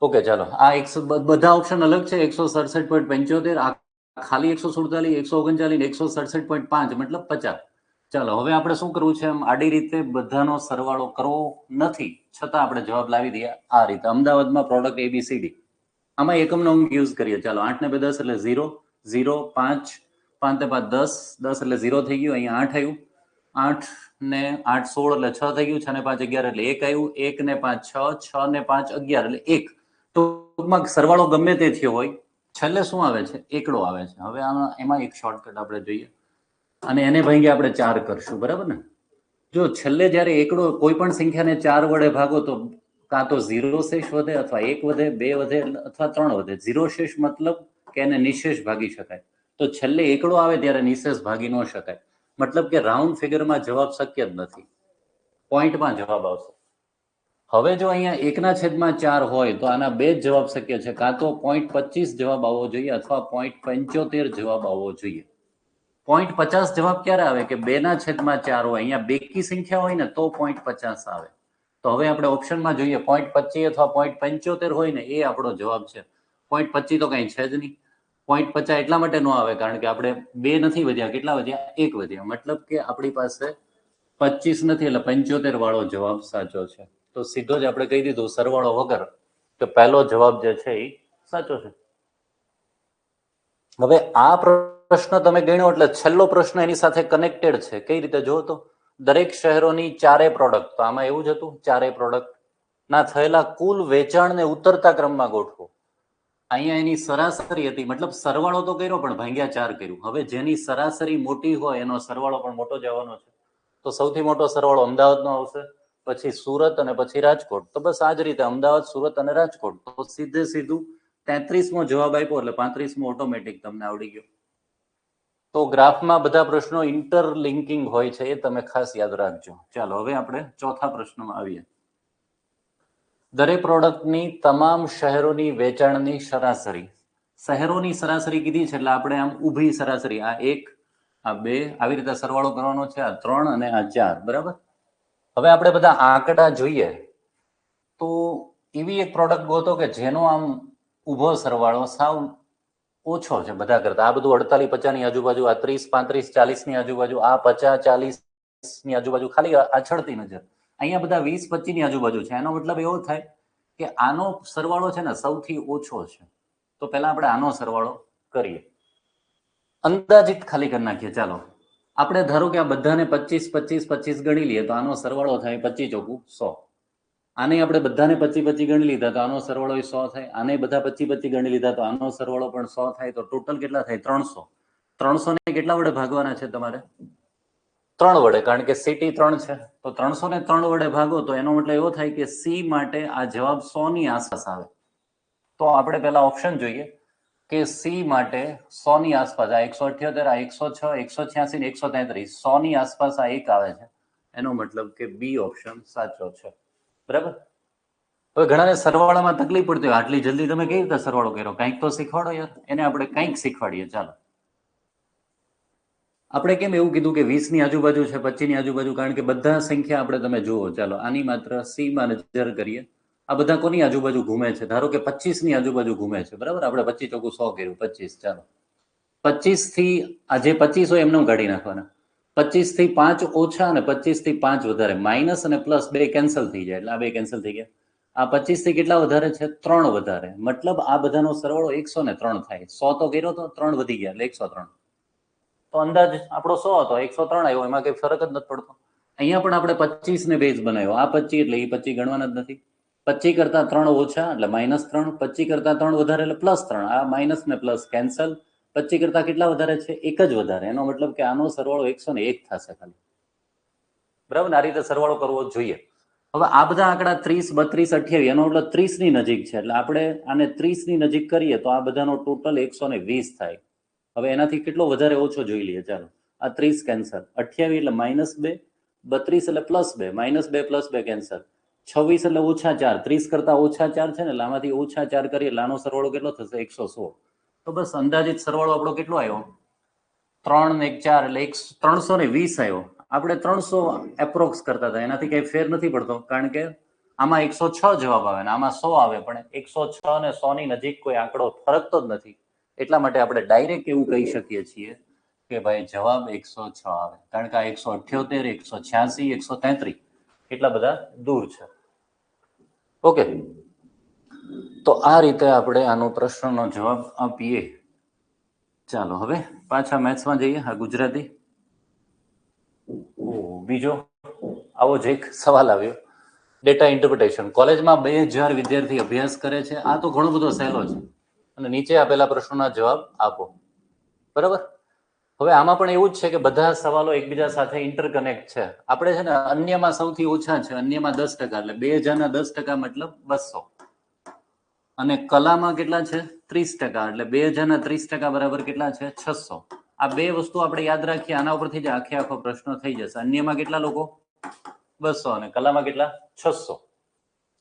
ઓકે ચાલો, આ બધા ઓપ્શન અલગ છે. 167.75, આ ખાલી 147, 139, 167.5 મતલબ 50. ચાલો, હવે આપણે શું કરવું છે, એમ આડી રીતે બધાનો સરવાળો કરવો નથી, છતાં આપણે જવાબ લાવી દઈએ આ રીતે. અમદાવાદમાં પ્રોડક્ટ ABCD, આમાં એકમનો અંક યુઝ કરીએ. ચાલો, 8 ને 2 10 એટલે 0 0, 5 5 ને 5 10 10 એટલે 0 થઈ ગયું, અહીંયા 8 આવ્યું, 8 ને 8 16 એટલે 6 થઈ ગયું, 6 ને 5 11 એટલે 1 આવ્યું, 1 ને 5 6, 6 ને 5 11 એટલે 1. ટૂંકમાં સરવાળો ગમે તે થયો હોય, છેલ્લે શું આવે છે, એકડો આવે છે. હવે એમાં એક શોર્ટકટ આપણે જોઈએ, અને એને ભાંગી આપણે 4 કરશું, બરાબર ને. જો છેલ્લે જ્યારે એકડો કોઈ પણ સંખ્યાને 4 વડે ભાગો તો કાં તો 0 શેષ વધે, અથવા 1 વધે, 2 વધે, અથવા 3 વધે. 0 શેષ મતલબ કે એને નિશેષ ભાગી શકાય. તો છેલ્લે એકડો આવે ત્યારે નિશેષ ભાગી ન શકાય, મતલબ કે રાઉન્ડ ફિગરમાં જવાબ શક્ય જ નથી, પોઈન્ટમાં જવાબ આવશે. હવે જો અહીંયા 1/4 હોય તો આના બે જ જવાબ શક્ય છે, કાં તો 0.25 જવાબ આવવો જોઈએ, અથવા 0.75 જવાબ આવવો જોઈએ. 0.50 જવાબ ક્યારે આવે, કે 2/4 હોય, અહીંયા બેકી સંખ્યા હોય ને તો 0.50 આવે. તો હવે આપણે ઓપ્શનમાં જોઈએ, 0.25 અથવા 0.75 હોય ને એ આપણો જવાબ છે. 0.25 તો કઈ છે જ નહીં. 0.50 એટલા માટે ન આવે કારણ કે આપણે 2 નથી વધ્યા, કેટલા વધ્યા, 1 વધ્યા, મતલબ કે આપણી પાસે 25 નથી, એટલે 75 વાળો જવાબ સાચો છે. તો સીધો જ આપણે કહી દીધું સરવાળો વગર કે પહેલો જવાબ જે છે એ સાચો છે. હવે આ પ્રશ્ન તમે ગણ્યો એટલે છેલ્લો પ્રશ્ન એની સાથે કનેક્ટેડ છે. કઈ રીતે જો તો, દરેક શહેરોની 4 પ્રોડક્ટ, તો આમાં એવું જ હતું, 4 પ્રોડક્ટ ના થયેલા કુલ વેચાણને ઉતરતા ક્રમમાં ગોઠવો. અહીંયા એની સરાસરી હતી, મતલબ સરવાળો તો કર્યો પણ ભાગ્યા 4 કર્યું. હવે જેની સરાસરી મોટી હોય એનો સરવાળો પણ મોટો જવાનો છે. તો સૌથી મોટો સરવાળો અમદાવાદનો આવશે, પછી સુરત, અને પછી રાજકોટ. તો બસ આ જ રીતે અમદાવાદ, સુરત અને રાજકોટ. તો સીધું 33મો જવાબ આપ્યો એટલે 35મો ઓટોમેટિક તમને આવડી ગયો. તો ગ્રાફમાં બધા પ્રશ્નો ઇન્ટરલિંકિંગ હોય છે, એ તમે ખાસ યાદ રાખજો. ચાલો, હવે આપણે ચોથા પ્રશ્નમાં આવીએ. દરેક પ્રોડક્ટની તમામ શહેરોની વેચાણની સરાસરી. શહેરોની સરાસરી કીધી છે એટલે આપણે આમ ઊભી સરાસરી, આ 1 આ 2 આવી રીતે સરવાળો કરવાનો છે, આ 3 અને આ 4, બરાબર. હવે આપણે બધા આંકડા જોઈએ તો એવી એક પ્રોડક્ટ ગોતો કે જેનો આમ ઊભો સરવાળો સાવ ઓછો છે બધા કરતા. આ બધું 48 50 ની આજુબાજુ, આ 30 35 40 ની આજુબાજુ, આ 50 40 ની આજુબાજુ, ખાલી આછળતી નજર અહીંયા બધા 20 25 ની આજુબાજુ છે. એનો મતલબ એવો થાય કે આનો સરવાળો છે ને સૌથી ઓછો છે. તો પહેલા આપણે આનો સરવાળો કરીએ, અંદાજિત ખાલી કરી નાખીએ. ચાલો આપણે ધારો કે આ બધાને 25 25 25 ગણી લઈએ તો આનો સરવાળો થાય 25 ચોકું 100. આને આપણે બધાને 25 25 ગણી લીધા તો આનો સરવાળો 100 થાય. આને બધા 25 25 ગણી લીધા તો આનો સરવાળો પણ 100 થાય. તો ટોટલ કેટલા થાય? 300. 300 ને કેટલા વડે ભાગવાના છે તમારે? 3 વડે, કારણ કે સીટી 3 છે. તો 300 ને 3 વડે ભાગો તો એનો મતલબ એવો થાય કે સી માટે આ જવાબ 100 ની આસપાસ આવે. તો આપણે પહેલા ઓપ્શન જોઈએ કે સી માટે 100 ની આસપાસ, આ 178, આ 106, 186 ને 133, 100 ની આસપાસ આ એક આવે છે. એનો મતલબ કે બી ઓપ્શન સાચો છે, બરાબર. હવે ઘણાને સરવાળામાં તકલીફ પડતી હોય, આટલી જલ્દી તમે કેવી રીતે સરવાળો કર્યો? કંઈક તો શીખવાડો યાર. એને આપણે કંઈક શીખવાડીએ. ચાલો આપણે કેમ એવું કીધું કે 20 ની આજુબાજુ છે, 25 ની આજુબાજુ? કારણ કે બધા સંખ્યા આપણે તમે જુઓ. ચાલો આની માત્ર સી માં નજર કરીએ. આ બધા કોની આજુબાજુ ઘૂમે છે? ધારો કે 25 ની આજુબાજુ ઘૂમે છે, બરાબર. આપણે 25 ચોકું 100 કર્યું, 25. ચાલો 25 થી આ જે 25 હોય એમને કાઢી નાખવાના. 25 થી 5 ઓછા અને 25 થી 5 વધારે, માઇનસ અને પ્લસ બે કેન્સલ થઈ જાય એટલે આ બે કેન્સલ થઈ ગયા. આ 25 થી કેટલા વધારે છે? 3 વધારે. મતલબ આ બધાનો સરવાળો 103 થાય. 100 તો કર્યો તો 3 વધી ગયા એટલે 103. તો અંદાજ આપણો 100 હતો, 103 આવ્યો. એમાં કઈ ફરક જ નથી પડતો. અહીંયા પણ આપણે 25 ને બેઝ બનાવ્યો. આ 25 એટલે એ 25 ગણવાના જ નથી. 25 કરતા 3 ઓછા એટલે -3, 25 કરતા 3 વધારે એટલે +3. આ માઇનસ ને પ્લસ કેન્સલ. 25 કરતા કેટલા વધારે છે? એક જ વધારે. એનો મતલબ કે આનો સરવાળો 101 થશે ખાલી, બરાબર. આ રીતે સરવાળો કરવો જોઈએ. હવે આ બધા આંકડા 30 32 28, એનો મતલબ 30 ની નજીક છે. એટલે આપણે આને 30 ની નજીક કરીએ તો આ બધાનો ટોટલ 120 થાય. હવે એનાથી કેટલો વધારે ઓછો જોઈ લઈએ. ચાલો આ 30 કેન્સલ, 28 એટલે -2, 32 એટલે +2, -2 + 2 કેન્સલ, 26 એટલે -4, 30 કરતા -4 છે ને એટલે આમાંથી -4 કરીએ એટલે આનો સરવાળો કેટલો થશે? 116. તો બસ અંદાજિત સરવાળો આપણો કેટલો આવ્યો? 3 ને 4 એટલે 320 આવ્યો. આપણે 300 એપ્રોક્સ કરતા હતા, એનાથી કઈ ફેર નથી પડતો, કારણ કે આમાં 106 જવાબ આવે ને આમાં 100 આવે, પણ 106 અને 100 ની નજીક કોઈ આંકડો ફરકતો જ નથી. એટલા માટે આપણે ડાયરેક્ટ એવું કહી શકીએ છીએ કે ભાઈ જવાબ 106 આવે, કારણ કે આ 178, 186, 133 એટલા બધા દૂર છે. ઓકે, તો આ રીતે આપણે આનો પ્રશ્નનો જવાબ આપીએ. ચાલો હવે પાછા મેથ્સમાં જઈએ. આ ગુજરાતી. બીજો આવો જ એક સવાલ આવ્યો, ડેટા ઇન્ટરપ્રિટેશન. કોલેજમાં 2000 વિદ્યાર્થી અભ્યાસ કરે છે. આ તો ઘણો બધો સહેલો છે, અને નીચે આપેલા પ્રશ્નોના જવાબ આપો, બરાબર. હવે આમાં પણ એવું જ છે કે બધા સવાલો એકબીજા સાથે ઇન્ટરકનેક્ટ છે. આપણે છે ને અન્યમાં સૌથી ઓછા છે, અન્યમાં 10%, એટલે 2000 ના 10% મતલબ 200, અને કલામાં કેટલા છે? 30%, એટલે 2000 ના 30% બરાબર કેટલા છે? 600. આ બે વસ્તુ આપણે યાદ રાખીએ, આના ઉપરથી જ આખો પ્રશ્ન થઈ જશે. અન્યમાં કેટલા લોકો? 200, અને કલામાં કેટલા? 600.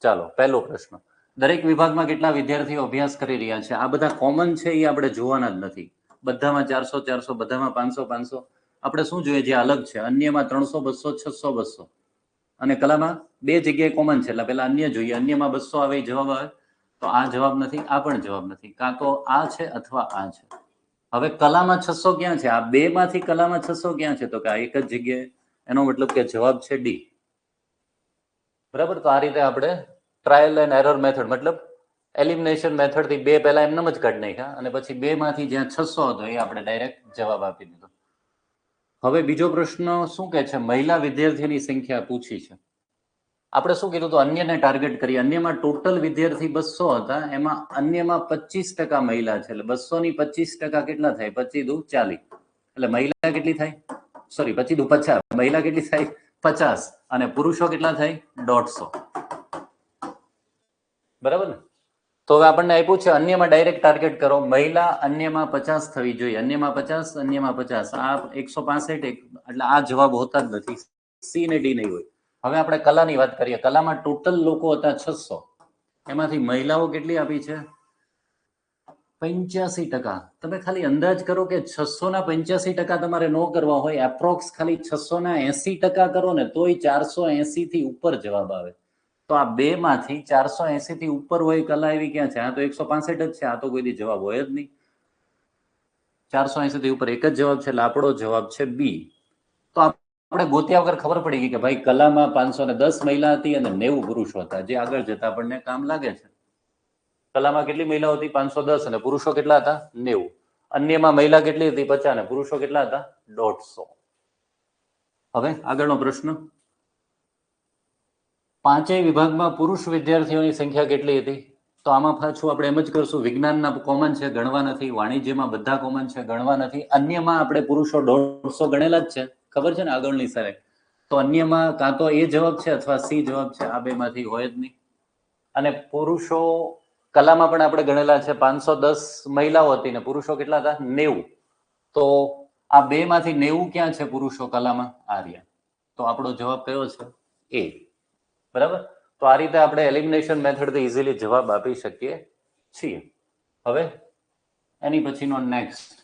ચાલો પહેલો પ્રશ્ન, દરેક વિભાગમાં કેટલા વિદ્યાર્થીઓ અભ્યાસ કરી રહ્યા છે? આ બધા કોમન છે, એ આપણે જોવાના જ નથી. બધામાં 400 400, બધામાં 500 500. આપણે શું જોઈએ જે અલગ છે? અન્યમાં 300 200, 600 200, અને કલામાં બે જગ્યાએ કોમન છે, એટલે પેલા અન્ય જોઈએ. અન્યમાં 200 આવે જવાબ આવે, તો આ જવાબ નથી, આ પણ જવાબ નથી. કાં તો આ છે અથવા આ છે. હવે કલામાં 600 ક્યાં છે? આ બે માંથી કલામાં 600 ક્યાં છે? તો કે આ એક જ જગ્યાએ. એનો મતલબ કે જવાબ છે ડી, બરાબર. તો આ રીતે આપણે ટ્રાયલ એન્ડ એરર મેથડ, મતલબ એલિમિનેશન મેથડ થી બે પહેલા એમને જ કાઢી નાખ્યા, અને પછી બે માંથી જ્યાં 600 હતો એ આપણે ડાયરેક્ટ જવાબ આપી દીધો. હવે બીજો પ્રશ્ન શું કે છે? મહિલા વિદ્યાર્થીની સંખ્યા પૂછી છે. આપણે શું કીધું તો અન્યને ટાર્ગેટ કરીએ. અન્યમાં ટોટલ વિદ્યાર્થી 200 હતા, એમાં અન્યમાં 25% મહિલા છે, એટલે 200 ની 25% કેટલા થાય? 25 દુ 40, એટલે મહિલા કેટલી થાય? સોરી, 25 દુ 50, મહિલા કેટલી થાય? 50, અને પુરુષો કેટલા થાય? 150, બરાબર ને. તો હવે આપણને આપ્યું છે અન્યમાં ડાયરેક્ટ ટાર્ગેટ કરો. મહિલા અન્યમાં 50 થવી જોઈએ, અન્યમાં 50, અન્યમાં 50. આ 165, એટલે આ જવાબ હોતા જ નથી. સી ને ડી નહીં હોય. હવે આપણે કલાની વાત કરીએ. કલામાં ટોટલ લોકો હતા 600, એમાંથી મહિલાઓ કેટલી આપી છે? 85%. તમે ખાલી અંદાજ કરો કે 685% તમારે નો કરવા હોય, એપ્રોક્સ ખાલી 680% કરો ને તોય 480 થી ઉપર જવાબ આવે. તો આ બે માંથી 480 થી ઉપર હોય કલા એવી ક્યાં છે? આ તો 165 જ છે, આ તો કોઈ દી જવાબ હોય જ નહીં. 480 થી ઉપર એક જ જવાબ છે, એટલે આપણો જવાબ છે બી. તો આપણે ગોત્યા વગર ખબર પડી ગઈ કે ભાઈ કલામાં 510 મહિલા હતી અને 90 પુરુષો હતા, જે આગળ જતા આપણને કામ લાગે છે. કલામાં કેટલી મહિલાઓ હતી? 510 અને પુરુષો કેટલા હતા? 90. અન્યમાં મહિલા કેટલી હતી? 50 અને પુરુષો કેટલા હતા? 150. હવે આગળનો પ્રશ્ન, પાંચેય વિભાગમાં પુરુષ વિદ્યાર્થીઓની સંખ્યા કેટલી હતી? તો આમાં પાછું આપણે એમ જ કરશું, વિજ્ઞાનના કોમન છે, ગણવા નથી. વાણિજ્યમાં બધા કોમન છે, ગણવા નથી. અન્યમાં આપણે પુરુષો 150 ગણેલા જ છે, ખબર છે ને આગળની સાઈડ. તો અન્યમાં કાં તો એ જવાબ છે અથવા સી જવાબ છે, આ બેમાંથી હોય જ નહીં. અને પુરુષો કલામાં પણ આપણે ગણેલા છે, 510 મહિલાઓ હતી ને પુરુષો કેટલા હતા? 90. તો આ બે માંથી 90 ક્યાં છે પુરુષો કલામાં? આ રહ્યા. તો આપણો જવાબ કયો છે? એ. બરાબર. તો આ રીતે આપણે એલિમિનેશન મેથડથી ઇઝીલી જવાબ આપી શકીએ છીએ. હવે એની પછીનો નેક્સ્ટ,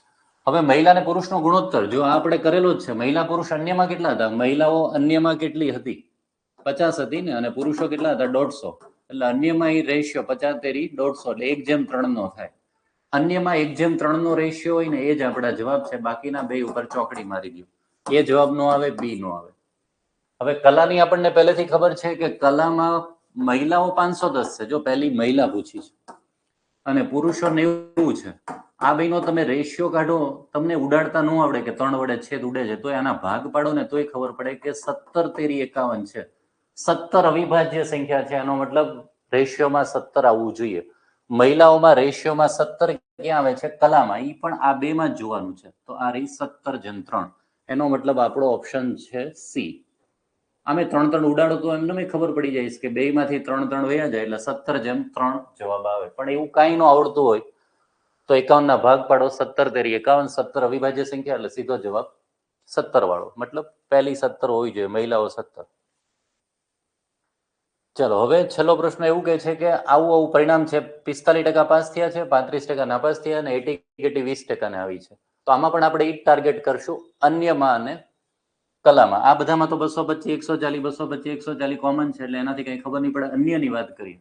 હવે મહિલા અને પુરુષનો ગુણોત્તર જો આપણે કરેલો જ છે. મહિલા પુરુષ અન્યમાં કેટલા હતા? મહિલાઓ અન્યમાં કેટલી હતી? 50 હતી ને, અને પુરુષો કેટલા હતા? 150. એટલે અન્યમાં એ રેશિયો 50 તેરી 150 એટલે 1:3 નો થાય. અન્યમાં 1:3 નો રેશિયો હોય ને એ જ આપણા જવાબ છે. બાકીના બે ઉપર ચોકડી મારી દો. એ જવાબ નો આવે, બી નો આવે. હવે કલાની આપણને પહેલેથી ખબર છે કે કલામાં મહિલાઓ 510 છે, જો પહેલી મહિલા પૂછી છે, અને પુરુષો 90 છે. આ બેનો તમે રેશિયો કાઢો, તમને ઉડાડતા ન આવડે કે 3 વડે છેદ ઉડે છે, તો આના ભાગ પાડો ને તોય ખબર પડે કે 17 તેરી 51 છે. 17 અવિભાજ્ય સંખ્યા છે, એનો મતલબ રેશિયોમાં 17 આવવું જોઈએ. મહિલાઓમાં રેશિયોમાં 17 ક્યાં આવે છે? કલામાં. ઈ પણ આ બે માં જ જોવાનું છે. તો આ રહી 17:3. એનો મતલબ આપણો ઓપ્શન છે સી. આમે 3 ઉડાડો તો એમને ખબર પડી જાય કે બે માંથી 3 વયા જાય એટલે 17:3 જવાબ આવે. પણ એવું કાંઈ ન આવડતું હોય તો 51 ના ભાગ પાડો, 17 તેરી 51, 17 અવિભાજ્ય સંખ્યા એટલે સીધો જવાબ 17 વાળો. મતલબ પહેલી 17 હોવી જોઈએ, મહિલાઓ 17. ચલો હવે છેલ્લો પ્રશ્ન એવું કહે છે કે આવું પરિણામ છે, 45% પાસ થયા છે, 35% નાપાસ થયા અને 80-20% આવી છે. તો આમાં પણ આપણે ઈ ટાર્ગેટ કરશું, અન્યમાં અને કલામાં. આ બધામાં તો 225, 140, 225, 140 કોમન છે, એટલે એનાથી કઈ ખબર નહીં પડે. અન્યની વાત કરીએ.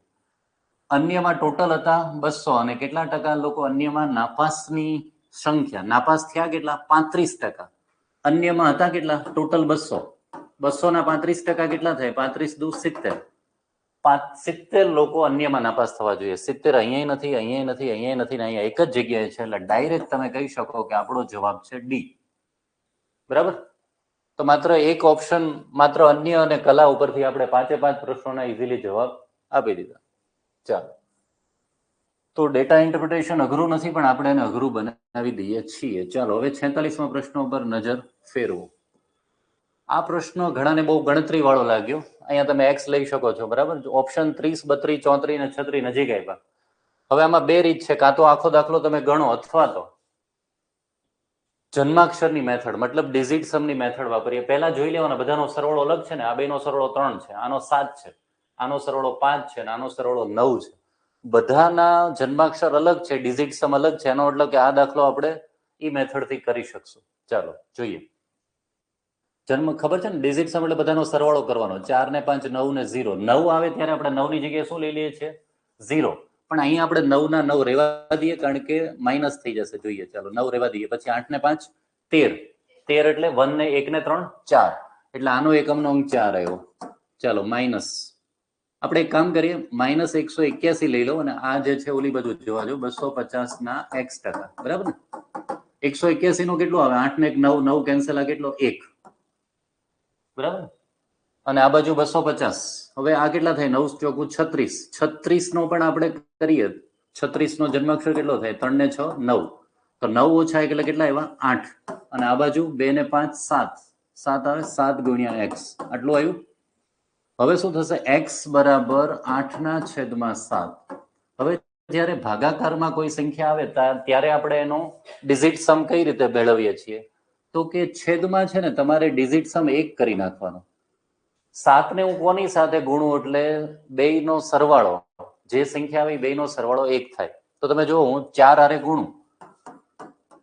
અન્યમાં ટોટલ હતા 200 અને કેટલા ટકા લોકો અન્યમાં નાપાસની સંખ્યા? નાપાસ થયા કેટલા? 35%. અન્યમાં હતા કેટલા? ટોટલ 200. 200 ના 35% કેટલા થાય? 35 દુ 70. 70 લોકો અન્યમાં નાપાસ થવા જોઈએ. 70 અહીંયા નથી, અહીંયા નથી, અહીંયા નથી, અહીંયા એક જ જગ્યાએ છે. એટલે ડાયરેક્ટ તમે કહી શકો કે આપણો જવાબ છે ડી. બરાબર. તો માત્ર એક ઓપ્શન, માત્ર અન્ય અને કલા ઉપરથી આપણે 5 પ્રશ્નોના ઇઝીલી જવાબ આપી દીધા. ચાલો, તો ડેટા ઇન્ટરપ્રિટેશન અઘરું નથી, પણ આપણે એને અઘરું બનાવી દઈએ છીએ. ચાલો હવે 46મા પ્રશ્ન ઉપર નજર ફેરવો. આ પ્રશ્ન ઘણાને બહુ ગણતરી વાળો લાગ્યો. અહીંયા તમે એક્સ લઈ શકો છો, બરાબર. ઓપ્શન 30, 32, 34 અને 36 નજીક આવ્યા. હવે આમાં બે રીત છે, કાં તો આખો દાખલો તમે ગણો અથવા તો જન્માક્ષરની મેથડ, મતલબ ડિજિટ સમની મેથડ વાપરીએ. પહેલા જોઈ લેવાના, બધાનો સરવાળો અલગ છે ને. આ બેનો સરવાળો 3 છે, આનો 7 છે, આનો સરવાળો 5 છે, આનો સરવાળો 9 છે. બધાના જન્માક્ષર અલગ છે, ડિજિટ સમ અલગ છે. એનો મતલબ કે આ દાખલો આપણે ઈ મેથડથી કરી શકશું. ચાલો જોઈએ. જન્મ ખબર છે ને, ડિજિટ સમ એટલે બધાનો સરવાળો કરવાનો. 4 ને 5 9 ને 0. 9 આવે ત્યારે આપણે 9 ની જગ્યાએ શું લઈ લઈએ છીએ? 0. પણ અહીંયા આપણે 9 ના 9 રહેવા દઈએ, કારણ કે માઇનસ થઈ જશે. જોઈએ, ચાલો 9 રહેવા દઈએ. પછી 8 ને 5 13. 13 એટલે 1 ને 1 ને 3 4. એટલે આનો એકમનો અંક 4 આવ્યો. ચાલો માઇનસ. આપણે એક કામ કરીએ, -181 લઈ લો અને આ જે છે ઓલી બધું જોવા જો, 250 ના x%. બરાબર ને? 181 નો કેટલો આવે? 8 ને 1 9, 9 કેન્સલ, આ કેટલો? 1. બરાબર. અને આ બાજુ 250. હવે આ કેટલા થાય? 9 ચોકું 36. 36 નો પણ આપણે કરીએ. 36 નો જન્માક્ષર કેટલો થાય? 3 ને 6 9. તો 9 ઓછા એટલે કેટલા આવ્યા? 8. અને આ બાજુ 2 ને 5 7. 7 આવે, 7 ગુણ્યા x. આટલું આવ્યું. હવે શું થશે? x બરાબર 8/7. હવે જ્યારે ભાગાકારમાં કોઈ સંખ્યા આવે ત્યારે આપણે એનો ડિજિટ સમ કઈ રીતે મેળવીએ છીએ? તો કે છેદમાં છે ને તમારે ડિજિટ સમ 1 કરી નાખવાનો. 7 ને હું કોની સાથે ગુણું એટલે બેયનો સરવાળો, જે સંખ્યા આવે બેયનો સરવાળો 1 થાય. તો તમે જો હું 4 હારે ગુણું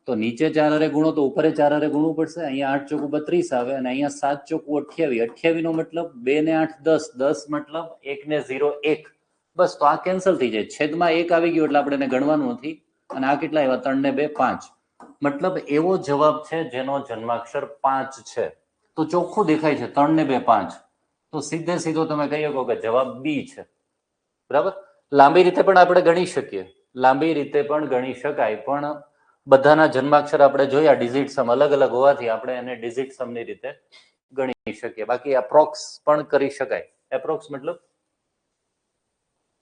તો નીચે 4 હારે ગુણો તો ઉપર 4 હારે ગુણવું પડશે. અહીંયા 8 ચોકું 32 આવે અને અહીંયા 7 ચોકું 28. 28 નો મતલબ 2 ને 8 10. 10 મતલબ 1 ને 0 1. બસ તો આ કેન્સલ થઈ જાય. છેદમાં 1 આવી ગયું એટલે આપણે એને ગણવાનું નથી. અને આ કેટલા આવ્યા? 3 ને 2 5. મતલબ એવો જવાબ છે જેનો જન્માક્ષર 5 છે. તો ચોખ્ખું દેખાય છે 3 ને 2 5. તો સીધે સીધો તમે કહી શકો કે જવાબ બી છે. બરાબર. લાંબી રીતે પણ આપણે ગણી શકીએ. લાંબી રીતે પણ ગણી શકાય, પણ બધાના જન્માક્ષર આપણે જોયા ડિજિટ સમ અલગ અલગ હોવાથી આપણે એને ડિજિટ સમની રીતે ગણી શકીએ. બાકી એપ્રોક્સ પણ કરી શકાય. એપ્રોક્સ મતલબ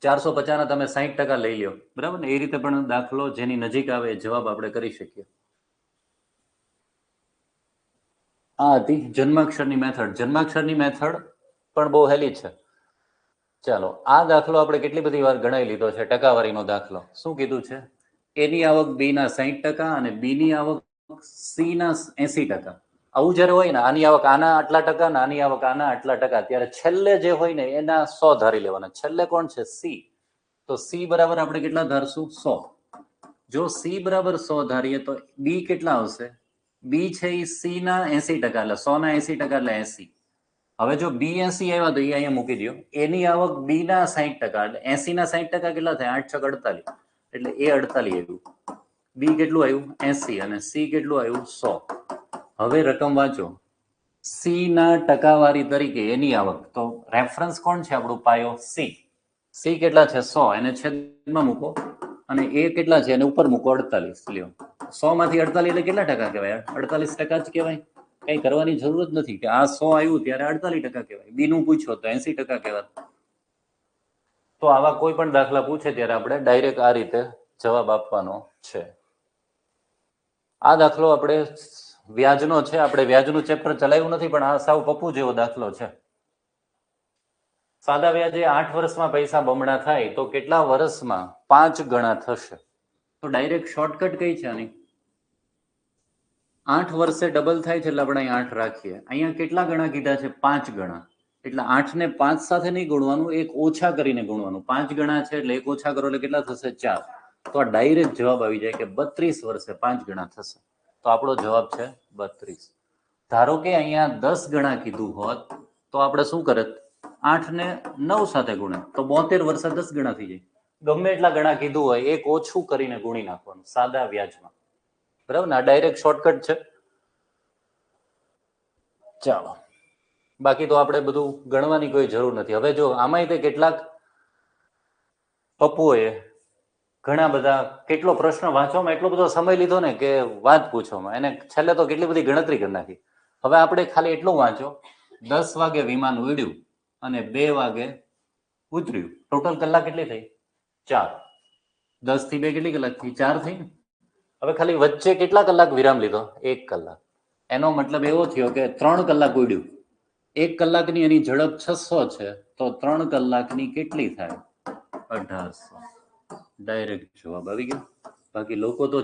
450 ના તમે 60% લઈ લો, બરાબર ને? એ રીતે પણ દાખલો જેની નજીક આવે એ જવાબ આપણે કરી શકીએ. આ હતી જન્માક્ષરની મેથડ. જન્માક્ષરની મેથડ પણ બહુ હેલી છે. ચાલો, આ દાખલો આપણે કેટલી બધી વાર ગણાવી લીધો છે. ટકાવારીનો દાખલો. શું કીધું છે? એની આવક બી ના 60% અને બી ની આવક સી ના 80%. આવું જયારે હોય ને, આની આવક આના આટલા ટકા ને આની આવક આના આટલા ટકા, ત્યારે છેલ્લે જે હોય ને એના 100 ધારી લેવાના. છેલ્લે કોણ છે? સી. તો સી બરાબર આપણે કેટલા ધારશું? 100. જો સી બરાબર 100 ધારીએ તો બી કેટલા આવશે? બી છે એ સી ના 80%, એટલે 100 ના 80% એટલે 80. હવે જો બી 80 આવ્યા તો એ અહીંયા મૂકી દો. એની આવક બી ના 60%, એટલે 80 ના 60% કેટલા થાય? 8 છક 48, એટલે એ 48 આવ્યું. બી કેટલું આવ્યું? 80. અને સી કેટલું આવ્યું? 100. હવે રકમ વાંચો. સી ના ટકાવારી તરીકે એની આવક, તો રેફરન્સ કોણ છે આપણું? પાયો સી. સી કેટલા છે? 100. એને છેદમાં મૂકો અને એ કેટલા છે એને ઉપર મૂકો? 48. લ્યો, 100 માંથી 48 એટલે કેટલા ટકા કહેવાય? 48% જ કહેવાય. કઈ કરવાની જરૂર જ નથી કે આ 100 આવ્યું ત્યારે 48% કહેવાય. બી નું પૂછો તો 80% કહેવાય. તો આવા કોઈ પણ દાખલા પૂછે ત્યારે આપણે ડાયરેક્ટ આ રીતે જવાબ આપવાનો છે. આ દાખલો આપણે વ્યાજનો છે. આપણે વ્યાજનું ચેપ્ટર ચલાવ્યું નથી, પણ આ સાવ પપ્પુ જેવો દાખલો છે. સાદા વ્યાજે 8 વર્ષમાં પૈસા બમણા થાય તો કેટલા વર્ષમાં 5 ગણા થશે? તો ડાયરેક્ટ શોર્ટકટ કઈ છે આની? 8 વર્ષે ડબલ થાય છે એટલે આપણે અહીં 8 રાખીએ. અહીંયા કેટલા ગણા કીધા છે? 5 ગણા. એટલે 8 ને 5 સાથે નહીં ગુણવાનું, એક ઓછા કરીને ગુણવાનું. 5 ગણા છે એટલે એક ઓછા કરો એટલે કેટલા થશે? 4. તો આ ડાયરેક્ટ જવાબ આવી જાય કે 32 વર્ષે 5 ગણા થશે. તો આપણો જવાબ છે 32. ધારો કે અહીંયા 10 ગણા કીધું હોત તો આપણે શું કરત? 8 ને 9 સાથે ગુણે તો 72 વર્ષે 10 ગણા થઈ જાય. ગમે એટલા ગણા કીધું હોય, એક ઓછું કરીને ગુણી નાખવાનું સાદા વ્યાજમાં. બરાબર ને? આ ડાયરેક્ટ શોર્ટકટ છે. ચાલો, બાકી તો આપણે બધું ગણવાની કોઈ જરૂર નથી. હવે જો આમાંય તે કેટલાક પપ્પુઓએ ઘણા બધા, કેટલો પ્રશ્ન વાંચવામાં એટલો બધો સમય લીધો ને કે વાત પૂછવામાં, એને છેલ્લે તો કેટલી બધી ગણતરી કરી નાખી. હવે આપણે ખાલી એટલું વાંચો, 10 વાગે વિમાન ઉડ્યું અને 2 વાગે ઉતર્યું. ટોટલ કલાક કેટલી થઈ? 4. 10 થી 2 કેટલી કલાક થઈ? 4 થઈ ને? હવે ખાલી વચ્ચે કેટલા કલાક વિરામ લીધો? 1 કલાક. એનો મતલબ એવો થયો કે 3 કલાક ઉડ્યું. 1 કલાકની એની ઝડપ 600 છે, તો 3 કલાકની કેટલી થાય? 1800. ડાયરેક્ટ જવાબ આવી ગયો. બાકી લોકો તો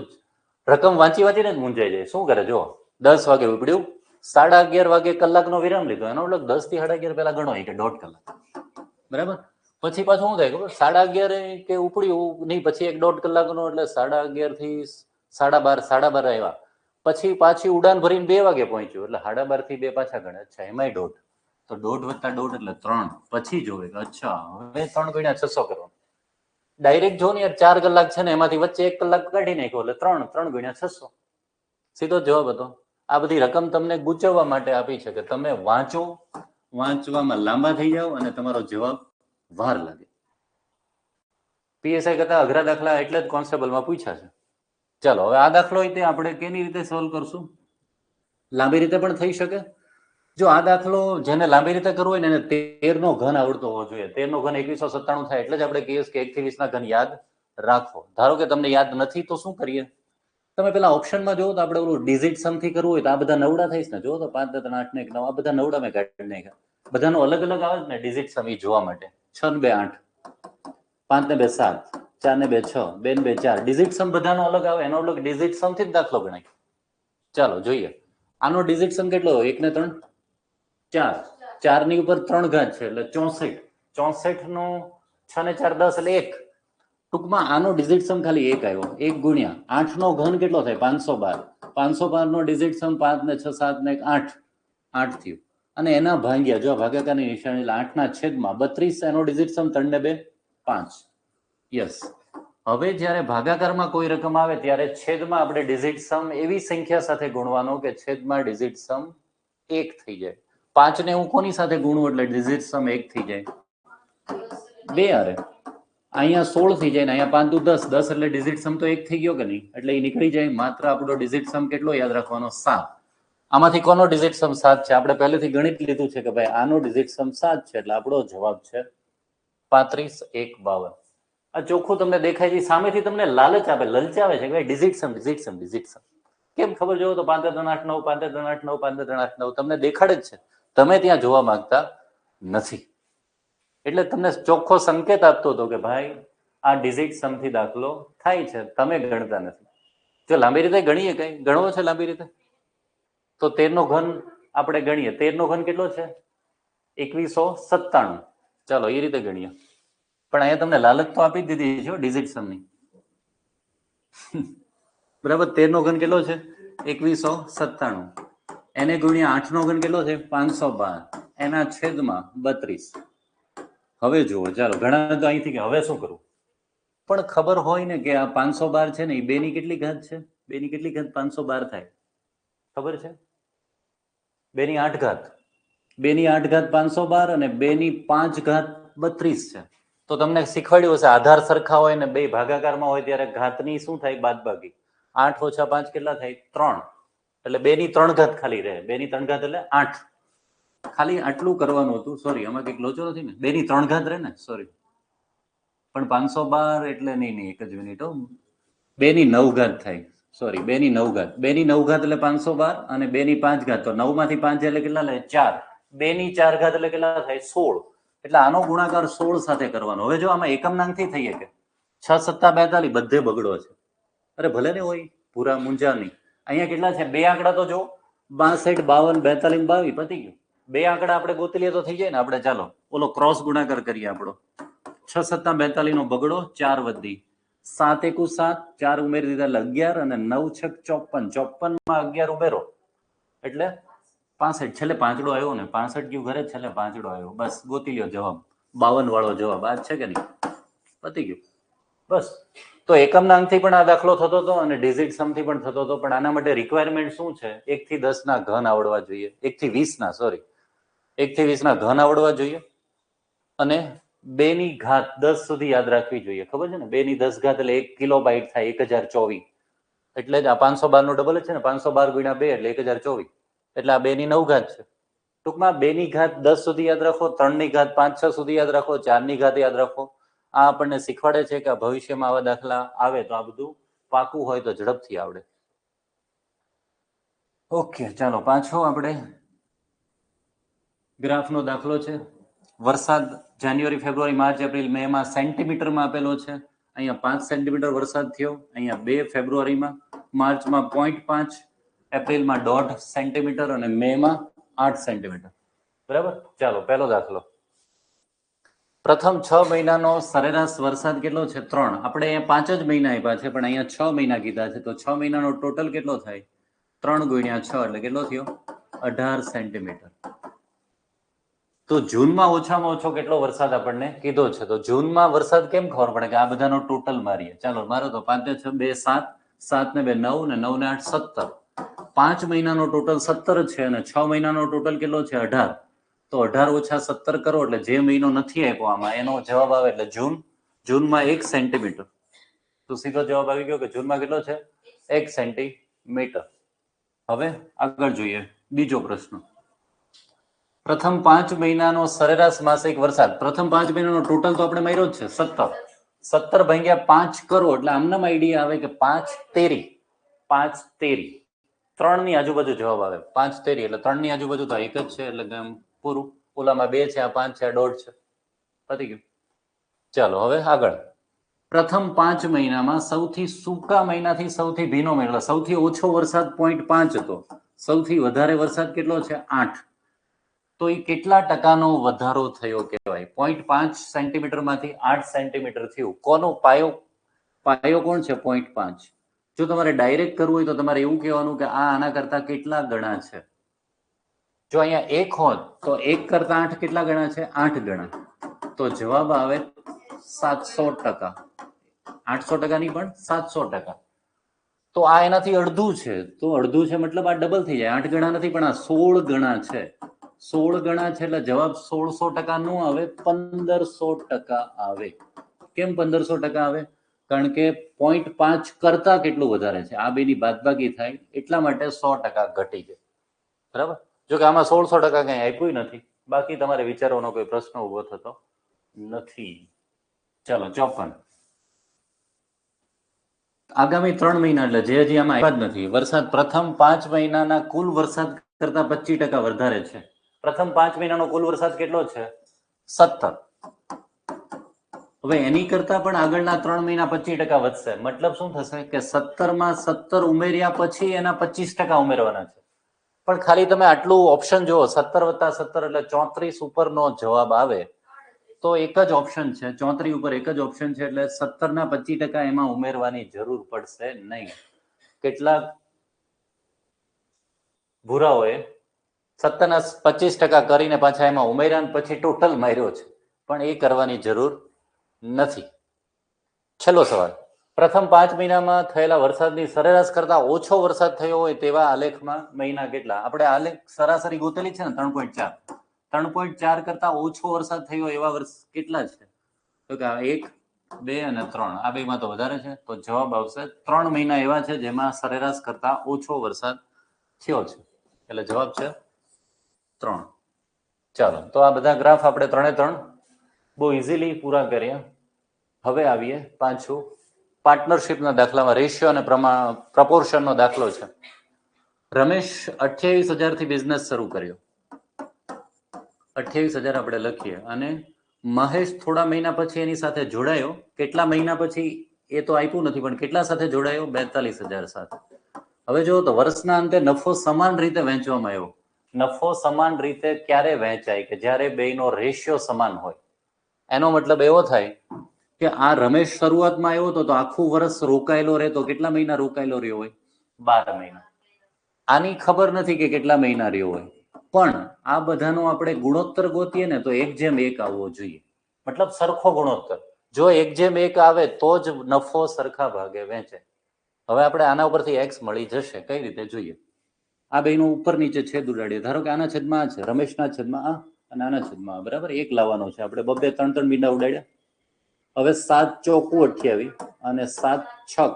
રકમ વાંચી વાંચીને જ મૂંઝાઈ જાય. શું કરે? જો 10 વાગે ઉપડ્યું, 11:30 વાગે કલાકનો વિરામ લીધો. એનો મતલબ 10 થી 11:30 પહેલા ગણો કે 1.5 કલાક. બરાબર. પછી પાછું શું થાય ખબર? 11:30 કે ઉપડ્યું નહીં, પછી 1.5 કલાકનો, એટલે 11:30 થી 12:30, 12:30 આવ્યા. પછી પાછી ઉડાન ભરીને 2 વાગે પહોંચ્યું, એટલે 12:30 થી 2 પાછા ગણે. અચ્છા, એમાંય 1.5. તો 1.5 + 1.5 એટલે 3. પછી જોવે કે અચ્છા હવે 3 × 600 કરવાનું. ડાયરેક્ટ જો ને યાર, 4 કલાક છે ને, એમાંથી વચ્ચે 1 કલાક કાઢી નાખ્યો એટલે 3 × 600. સીધો જવાબ હતો. આ બધી રકમ તમને ગૂંચવવા માટે આપી છે કે તમે વાંચો, વાંચવામાં લાંબા થઈ જાઓ અને તમારો જવાબ વાર લાગે. પીએસઆઈ કરતા અઘરા દાખલા એટલે જ કોન્સ્ટેબલમાં પૂછ્યા છે. ચાલો, હવે આ દાખલો આપણે કેની રીતે સોલ્વ કરશું? લાંબી રીતે પણ થઈ શકે. જો આ દાખલો જેને લાંબી રીતે કરવો હોય ને એને 13 નો ઘન આવડતો હોવો જોઈએ. 13 નો ઘન 2197 થાય. એટલે જ આપણે કહીએ કે 1 થી 20 ના ઘન યાદ રાખો. ધારો કે તમને યાદ નથી તો શું કરીએ? તમે પેલા ઓપ્શનમાં જોવો તો આપણે ઓલું ડિજિટ સમ થી કરવું હોય તો આ બધા નવડા થઈશ ને. જો તો 5 3 8 ને 1 9, આ બધા નવડા મેં કાઢી નાખ્યા. બધાનો અલગ અલગ આવે ને ડિજિટ સમ એ જોવા માટે. 6 ને 2 8, 5 ને 2 7, 4 ને 2 6, 2 ને 2 4. ડિજિટ સમ બધાનો અલગ આવે. એનો અલગ ડિજિટ સમ થી જ દાખલો ગણાય. ચાલો જોઈએ. આનો ડિજિટ સમ કેટલો? 1 ને 3 4. 4 ની ઉપર 3 ઘાત છે એટલે 64. 64 નો 6 ને 4 10 એટલે 1. ટૂંકમાં આનો ડિજિટ સમ ખાલી એક આવ્યો, 1 ગુણ્યા 8 નો ઘન કેટલો થાય? 512. 512 નો ડિજિટ સમ 5 ને 6 7 ને 8 8 થયું, અને એના ભાગ્યા, જો ભાગાકારની નિશાની, એટલે 8 ના છેદમાં 32, એનો ડિજિટ સમ 3 ને 2 5. યસ. હવે જ્યારે ભાગાકારમાં કોઈ રકમ આવે ત્યારે છેદમાં આપણે ડિજિટ સમ એવી સંખ્યા સાથે ગુણવાનો કે છેદમાં ડિજિટ સમ 1 થઈ જાય. 5 ને હું કોની સાથે ગુણું એટલે ડિજિટ સમ 1 થઈ જાય? 2 અરે અહીંયા 16 થઈ જાય ને અહીંયા 5 દુ 10, 10 એટલે ડિજિટ સમ તો 1 થઈ ગયો કે નહીં? એટલે એ નીકળી જાય. માત્ર આપણો ડિજિટ સમ કેટલો યાદ રાખવાનો? 7. આમાંથી કોનો ડિજિટ સમ 7 છે? આપણે પહેલેથી ગણિત લીધું છે કે ભાઈ આનો ડિજિટ સમ 7 છે, એટલે આપણો જવાબ છે 35 1 52. આ ચોખ્ખું તમને દેખાય છે. સામેથી તમને લાલચ આપે, લલચાવે છે કે ભાઈ ડિજિટ સમ ડિજિટ સમ ડિજિટ સમ. કેમ ખબર જોવો તો 5 3 8 9 5 3 8 9 5 3 8 9 તમને દેખાડે જ છે, તમે ત્યાં જોવા માંગતા નથી. એટલે તમને ચોખ્ખો સંકેત આપતો હતો કે ભાઈ આ ડિજિટ સમ થી દાખલો થાય છે, તમે ગણતા નથી. જો લાંબી રીતે ગણીએ, કઈ ગણવો છે લાંબી રીતે, તો 13 નો ઘન આપણે ગણીએ. 13 નો ઘન કેટલો છે? 2197. ચાલો એ રીતે ગણીએ. પણ અહીંયા તમને લાલચ તો આપી જ દીધી છે ડિજિટ સમની. બરાબર. 13 નો ઘન કેટલો છે? 2197. એને ગુણ્યા 8 નો ઘન કેટલો છે? 512. એના છેદમાં 32. હવે જુઓ, ચાલો ઘણા તો અહીંથી કે હવે શું કરવું, પણ ખબર હોય ને કે આ 512 છે ને એ 2 ની કેટલી ઘાત છે? 2 ની કેટલી ઘાત 512 થાય? ખબર છે? 2 ની 8 ઘાત. 2 ની 8 ઘાત 512 અને 2 ની 5 ઘાત 32 છે. તો તમને શીખવાડ્યું હશે, આધાર સરખા હોય ને બે ભાગાકારમાં હોય ત્યારે ઘાતની શું થાય? બાદબાકી. 8 ઓછા 5 કેટલા થાય? 3. એટલે 2 ની 3 ઘાત ખાલી રહે. 2 ની 3 ઘાત એટલે 8. ખાલી આટલું કરવાનું હતું. સોરી, આમાં કઈક લોચો નથી ને? 2 ની 3 ઘાત રહે ને? સોરી, પણ 512 એટલે નહીં, એક જ મિનિટ. 2 ની 9 ઘાત થાય. સોરી, 2 ની 9 ઘાત. 2 ની 9 ઘાત એટલે 512 અને 2 ની 5 ઘાત, તો 9 માંથી 5 એટલે કેટલા લે? 4. 2 ની 4 ઘાત એટલે કેટલા થાય? 16. એટલે આનો ગુણાકાર 16 સાથે કરવાનો. હવે જો આમાં એકમનાંકથી થઈ શકે. 6 7 42 બધે બગડો છે. અરે ભલે ને હોય, પૂરા મુંજા નહીં. અહીંયા કેટલા છે? બે આંકડા તો જો, 62 52 42 22 પતી ગયું. બે આંકડા આપણે ગોતી લઈએ તો થઈ જાય ને. આપણે ચાલો ઓલો ક્રોસ ગુણાકાર કરીએ. આપણો 6 7 42 નો બગડો, 4 વધી, 7 1 7, 4 ઉમેરી દીધા એટલે 11 અને 9 6 54. 54 માં 11 ઉમેરો એટલે 65. છેલ્લે પાંચડો આવ્યો ને, 65 ગયું ઘરે, છેલ્લે પાંચડો આવ્યો. બસ ગોતી લ્યો જવાબ. 52 વાળો જવાબ આ છે કે નહીં? પતી ગયું. બસ. તો એકમના અંકથી પણ આ દાખલો થતો હતો અને ડિજિટ સમથી પણ થતો હતો. પણ આના માટે રિક્વાયરમેન્ટ શું છે? 1 થી 10 ના ઘન આવડવા જોઈએ. 1 થી 20 ના, સોરી, 1 થી 20 ના ઘન આવડવા જોઈએ અને 2 ની ઘાત 10 સુધી યાદ રાખવી જોઈએ. ખબર છે ને? 2 ની 10 ઘાત એટલે 1 કિલોબાઇટ થાય, 1024. એટલે જ આ 512 નો ડબલ જ છે ને. 512 ગુણ્યા 2 એટલે 1024. એટલે આ 2 ની 9 ઘાત છે. ટૂંકમાં 2 ની ઘાત 10 સુધી યાદ રાખો, 3 ની ઘાત 5 6 સુધી યાદ રાખો, 4 ની ઘાત યાદ રાખો. આ આપણને શીખવાડે છે કે ભવિષ્યમાં આવા દાખલા આવે તો આ બધું પાકું હોય તો ઝડપથી આવડે. ઓકે, ચાલો પાછો આપણે ગ્રાફનો દાખલો છે. વરસાદ જાન્યુઆરી ફેબ્રુઆરી માર્ચ એપ્રિલ મે માં સેન્ટીમીટરમાં આપેલો છે. અહીંયા 5 સેન્ટીમીટર વરસાદ થયો. અહીંયા 2 ફેબ્રુઆરીમાં, માર્ચમાં 0.5, એપ્રિલમાં 1.5 સેન્ટીમીટર અને મે માં 8 સેન્ટીમીટર. બરાબર. ચાલો પહેલો દાખલો. પ્રથમ 6 મહિનાનો સરેરાશ વરસાદ કેટલો છે? 3. આપણે અહીંયા 5 જ મહિના આપ્યા છે પણ અહીંયા 6 મહિના કીધા છે. તો 6 મહિનાનો ટોટલ કેટલો થાય? 3 ગુણ્યા 6 એટલે કેટલો થયો? 18 સેન્ટીમીટર. તો જૂનમાં ઓછામાં ઓછો કેટલો વરસાદ આપણને કીધો છે? તો જૂનમાં વરસાદ કેમ ખબર પડે કે આ બધાનો ટોટલ મારીએ. ચાલો મારો તો 5 ને 6 2 7, 7 ને 2 9 ને 9 ને 8 17. 5 મહિનાનો ટોટલ 17 છે અને 6 મહિનાનો ટોટલ કેટલો છે? 18. તો 18 ઓછા 17 કરો એટલે જે મહિનો નથી આપ્યો આમાં એનો જવાબ આવે એટલે જૂન. જૂનમાં 1 સેન્ટીમીટર. તો સીધો જવાબ આવી ગયો કે જૂનમાં કેટલો છે? 1 સેન્ટીમીટર. હવે આગળ જોઈએ બીજો પ્રશ્ન. પ્રથમ 5 મહિનાનો સરેરાશ માસિક વરસાદ. પ્રથમ 5 મહિનાનો ટોટલ તો આપણે માર્યો જ છે 17. 17 ભાગ્યા 5 કરો એટલે આમનામ આઈડિયા આવે કે 5 તેરી. 5 તેરી 3 ની આજુબાજુ જવાબ આવે. 5 તેરી એટલે 3 ની આજુબાજુ તો એક જ છે એટલે પૂરું. ઓલામાં 2 છે, આ 5 છે, આ 1.5 છે. પતી ગયું. ચાલો હવે આગળ. પ્રથમ 5 મહિનામાં સૌથી સૂકા મહિનાથી સૌથી ભીનો મહિનો, સૌથી ઓછો વરસાદ 0.5 હતો. સૌથી વધારે વરસાદ કેટલો છે? 8. તો એ કેટલા ટકાનો વધારો થયો કહેવાય? 0.5 સેન્ટીમીટર માંથી 8 સેન્ટીમીટર થયું. કોનો પાયો પાયો કોણ છે 0.5. જો તમારે ડાયરેક્ટ કરવું હોય તો તમારે એવું કહેવાનું કે આ આના કરતા કેટલા ગણા છે. જો અહીંયા 1 હોત તો 1 કરતા 8 કેટલા ગણા છે? 8 ગણા. તો જવાબ આવે 700%. 800% નહીં પણ 700%. તો આ એનાથી અડધું છે. તો અડધું છે મતલબ આ ડબલ થઈ જાય. 8 ગણા નથી પણ આ 16 ગણા છે. 16 ગણા છે એટલે જવાબ 1600% નો આવે, 1500% આવે. કેમ 1500% આવે? કારણ કે 0.5 કરતા કેટલું વધારે છે, આ બેની બાદબાકી થાય એટલા માટે 100% ઘટી જાય. બરાબર. જો કે આમાં 1600% કઈ આપ્યું નથી. બાકી તમારે વિચારવાનો કોઈ પ્રશ્ન ઉભો થતો નથી. ચાલો 54. આગામી 3 મહિના એટલે જે હજી આમાં આવ્યા જ નથી. વરસાદ પ્રથમ 5 મહિનાના કુલ વરસાદ કરતા 25% વધારે છે. પ્રથમ 5 મહિનાનો કુલ વરસાદ કેટલો છે? 17. હવે એની કરતા પણ આગળના 3 મહિના 25% વધશે. મતલબ શું થશે કે 17 માં 17 ઉમેર્યા પછી એના 25% ઉમેરવાના છે. પણ ખાલી તમે આટલું ઓપ્શન જુઓ, 17 + 17 એટલે 34 ઉપરનો જવાબ આવે. તો એક જ ઓપ્શન છે, 34 ઉપર એક જ ઓપ્શન છે, એટલે 17 ના 25% એમાં ઉમેરવાની જરૂર પડશે નહીં. કેટલાક ભૂરાઓએ 17 ના 25% કરીને પાછા એમાં ઉમેર્યા પછી ટોટલ માર્યો છે, પણ એ કરવાની જરૂર નથી. છેલ્લો સવાલ. પ્રથમ 5 મહિનામાં થયેલા વરસાદની સરેરાશ કરતા ઓછો વરસાદ થયો હોય તેવા આલેખમાં મહિના કેટલા? આપણે આલેખ સરાસરી ગોતેલી છે ને 3.4. 3.4 કરતા ઓછો વરસાદ થયો એવા વર્ષ કેટલા છે? તો કે 1, 2 અને 3. આ બેમાં તો વધારે છે. તો જવાબ આવશે 3 મહિના એવા છે જેમાં સરેરાશ કરતા ઓછો વરસાદ થયો છે. એટલે જવાબ છે 3. ચાલો, તો આ બધા ગ્રાફ આપણે 3 બહુ ઇઝીલી પૂરા કર્યા. હવે આવીએ પાછું પાર્ટનરશિપના દાખલામાં. રેશિયો અને પ્રપોર્શનનો દાખલો છે. રમેશ 28,000 થી બિઝનેસ શરૂ કર્યો. 28,000 આપણે લખીએ. અને મહેશ થોડા મહિના પછી એની સાથે જોડાયો. કેટલા મહિના પછી એ તો આપ્યું નથી, પણ કેટલા સાથે જોડાયો? 42,000 સાથે. હવે જો તો વર્ષના અંતે નફો સમાન રીતે વહેંચવામાં આવ્યો. નફો સમાન રીતે ક્યારે વહેંચાય? કે જ્યારે બેયનો રેશિયો સમાન હોય. એનો મતલબ એવો થાય કે આ રમેશ શરૂઆતમાં આવ્યો તો આખું વર્ષ રોકાયેલો રહેતો. કેટલા મહિના રોકાયેલો રહ્યો હોય? 12 મહિના. આની ખબર નથી કે કેટલા મહિના રહ્યો હોય, પણ આ બધાનો આપણે ગુણોત્તર ગોતીએ ને તો 1:1 આવવો જોઈએ. મતલબ સરખો ગુણોત્તર. જો 1:1 આવે તો જ નફો સરખા ભાગે વહેંચે. હવે આપણે આના ઉપરથી x મળી જશે. કઈ રીતે જોઈએ? આ બેનો ઉપર નીચે છેદ ઉડાડીએ. ધારો કે આના છેદમાં આ છે, રમેશના છેદમાં આ અને આના છેદમાં આ. બરાબર. 1 લાવવાનો છે આપણે. 2, 3 બિંદા ઉડાડ્યા. હવે 7 ચોકુ 28 અને 7 છક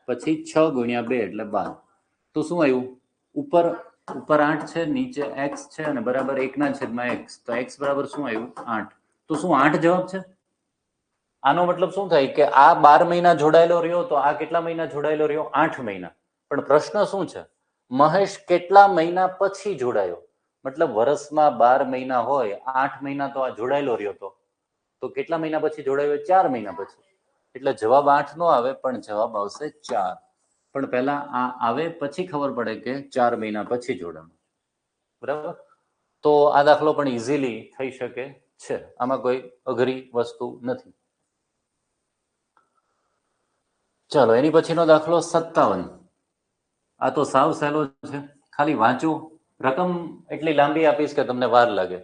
પછી 6 × 2 એટલે 12. તો શું આવ્યું? ઉપર 8 છે, નીચે x છે અને બરાબર 1/x. તો x બરાબર શું આવ્યું? 8. તો શું 8 જવાબ છે? આનો મતલબ શું થાય કે આ 12 મહિના જોડાયેલો રહ્યો, તો આ કેટલા મહિના જોડાયેલો રહ્યો? 8 મહિના. પણ પ્રશ્ન શું છે? મહેશ કેટલા મહિના પછી જોડાયો? મતલબ વર્ષમાં 12 મહિના હોય, 8 મહિના તો આ જોડાયેલો રહ્યો હતો. તો કેટલા મહિના પછી જોડાયો? 4 મહિના પછી. એટલે જવાબ 8 નો આવે, પણ જવાબ આવશે 4. પણ પહેલા આ આવે પછી ખબર પડે કે 4 મહિના પછી જોડાણું. બરાબર. તો આ દાખલો પણ ઇઝીલી થઈ શકે છે. આમાં કોઈ અઘરી વસ્તુ નથી. ચાલો, એની પછીનો દાખલો 57. આ તો સાવ સહેલો છે. ખાલી વાંચો. રકમ એટલી લાંબી આપીશ કે તમને વાર લાગે.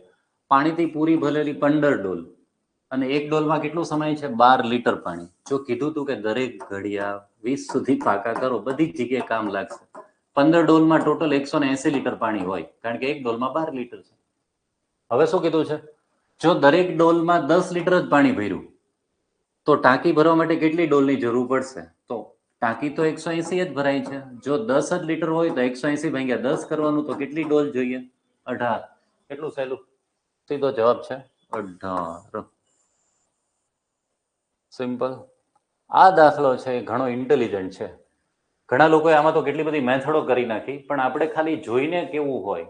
પાણીથી પૂરી ભરેલી 15 ડોલ અને એક ડોલમાં કેટલું સમય છે? 12 લીટર પાણી. જો કીધું તું કે દરેક ઘડિયા 20 સુધી પાકા કરો, બધી જ જગ્યાએ કામ લાગશે. 15 ડોલમાં ટોટલ 180 લીટર પાણી હોય, કારણ કે એક ડોલમાં 12 લીટર છે. હવે શું કીધું છે? જો દરેક ડોલમાં 10 લીટર જ પાણી ભર્યું તો ટાંકી ભરવા માટે કેટલી ડોલની જરૂર પડશે? તો ટાંકી તો 180 જ ભરાય છે. જો 10 જ લીટર હોય તો 180 ભાગ્યા 10 કરવાનું, તો કેટલી ડોલ જોઈએ? 18. કેટલું સહેલું. સીધો જવાબ છે 18. સિમ્પલ. આ દાખલો છે ઘણો ઇન્ટેલિજન્ટ છે. ઘણા લોકોએ આમાં તો કેટલી બધી મેથડો કરી નાખી, પણ આપણે ખાલી જોઈને કેવું હોય.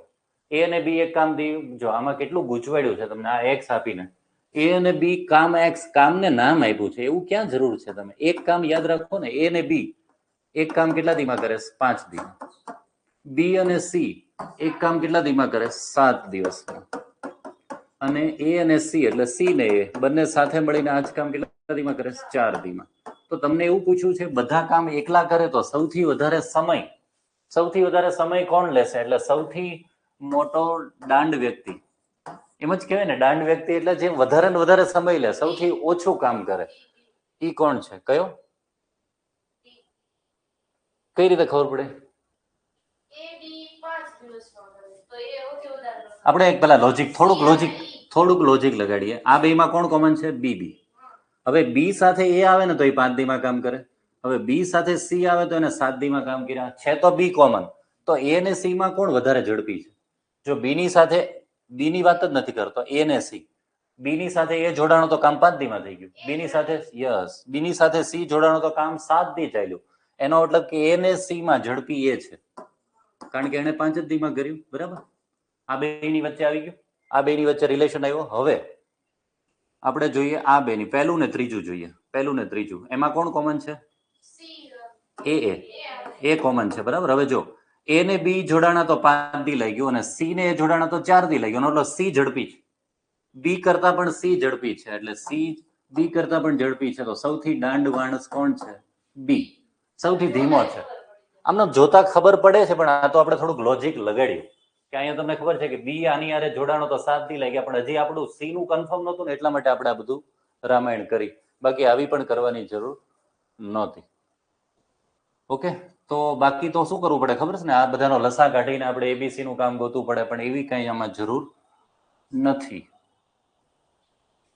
એ અને બી એક કામ દી. જો આમાં કેટલું ગૂંચવાડ્યું છે તમને. આ એક્સ આપીને એ અને બી કામ એક્સ, કામને નામ આપ્યું છે. એવું ક્યાં જરૂર છે? તમે એક કામ યાદ રાખો ને. એ અને બી એક કામ કેટલા દીમાં કરે? 5 દીમાં. બી અને સી એક કામ કેટલા દીમાં કરે? 7 દિવસમાં. અને એ અને સી એટલે સી ને એ બંને સાથે મળીને આ જ કામ કેટલા દીમાં કરે? 4 દીમાં. તો તમને એવું પૂછ્યું છે બધા કામ એકલા કરે તો સૌથી વધારે સમય કોણ લેશે? એટલે સૌથી મોટો દાંડ વ્યક્તિ, એમ જ કહેવાય ને, દાંડ વ્યક્તિ એટલે જે વધારે ને વધારે સમય લે, સૌથી ઓછું કામ કરે, ઈ કોણ છે? કયો? કઈ રીતે ખબર પડે? આપણે એક પેલા થોડુંક લોજિક લગાડીએ. આ બેમાં કોણ કોમન છે? બી. હવે બી સાથે એ આવે ને તો એ 5 દીમાં કામ કરે. હવે બી સાથે સી આવે તો એને 7 દીમાં કામ કર્યા છે. તો બી કોમન, તો એ ને સી માં કોણ વધારે ઝડપી છે? જો બી ની સાથે, બી ની વાત જ નથી કરતો, એ ને સી, બી ની સાથે એ જોડાણો તો કામ 5 દીમાં થઈ ગયું. બી ની સાથે બી ની સાથે સી જોડાણો તો કામ 7 દી ચાલ્યું. એનો મતલબ કે એ ને સી માં ઝડપી એ છે, કારણ કે એને 5 જ દીમાં કર્યું. બરાબર? આ બે ની વચ્ચે આવી ગયું, આ બે ની વચ્ચે રિલેશન આવ્યો. હવે આપણે જોઈએ આ બે ની, પહેલું ને ત્રીજું જોઈએ. પહેલું ને ત્રીજું એમાં કોણ કોમન છે? એ કોમન છે. બરાબર? હવે જો એ ને બી જોડાણા તો 5 દી લઈ ગયું, અને સી ને એ જોડાણા તો 4 દી લઈ ગયું. એટલે સી ઝડપી છે, બી કરતા પણ સી ઝડપી છે. એટલે સી બી કરતા પણ ઝડપી છે. તો સૌથી દાંડ માણસ કોણ છે? બી. સૌથી ધીમો છે. આમને જોતા ખબર પડે છે, પણ આ તો આપણે થોડુંક લોજિક લગાડ્યું કે અહીંયા તમને ખબર છે કે બી આની આરે જોડાણો તો 7 દી લાગ્યા, પણ હજી આપણું સી નું કન્ફર્મ નહોતું ને, એટલા માટે આપણે આ બધું રામાયણ કરી. બાકી આવી પણ કરવાની જરૂર નહોતી. ઓકે, તો બાકી તો શું કરવું પડે ખબર છે ને? આ બધાનો લસા કાઢીને આપણે એબીસી નું કામ ગોતવું પડે, પણ એવી કઈ આમાં જરૂર નથી.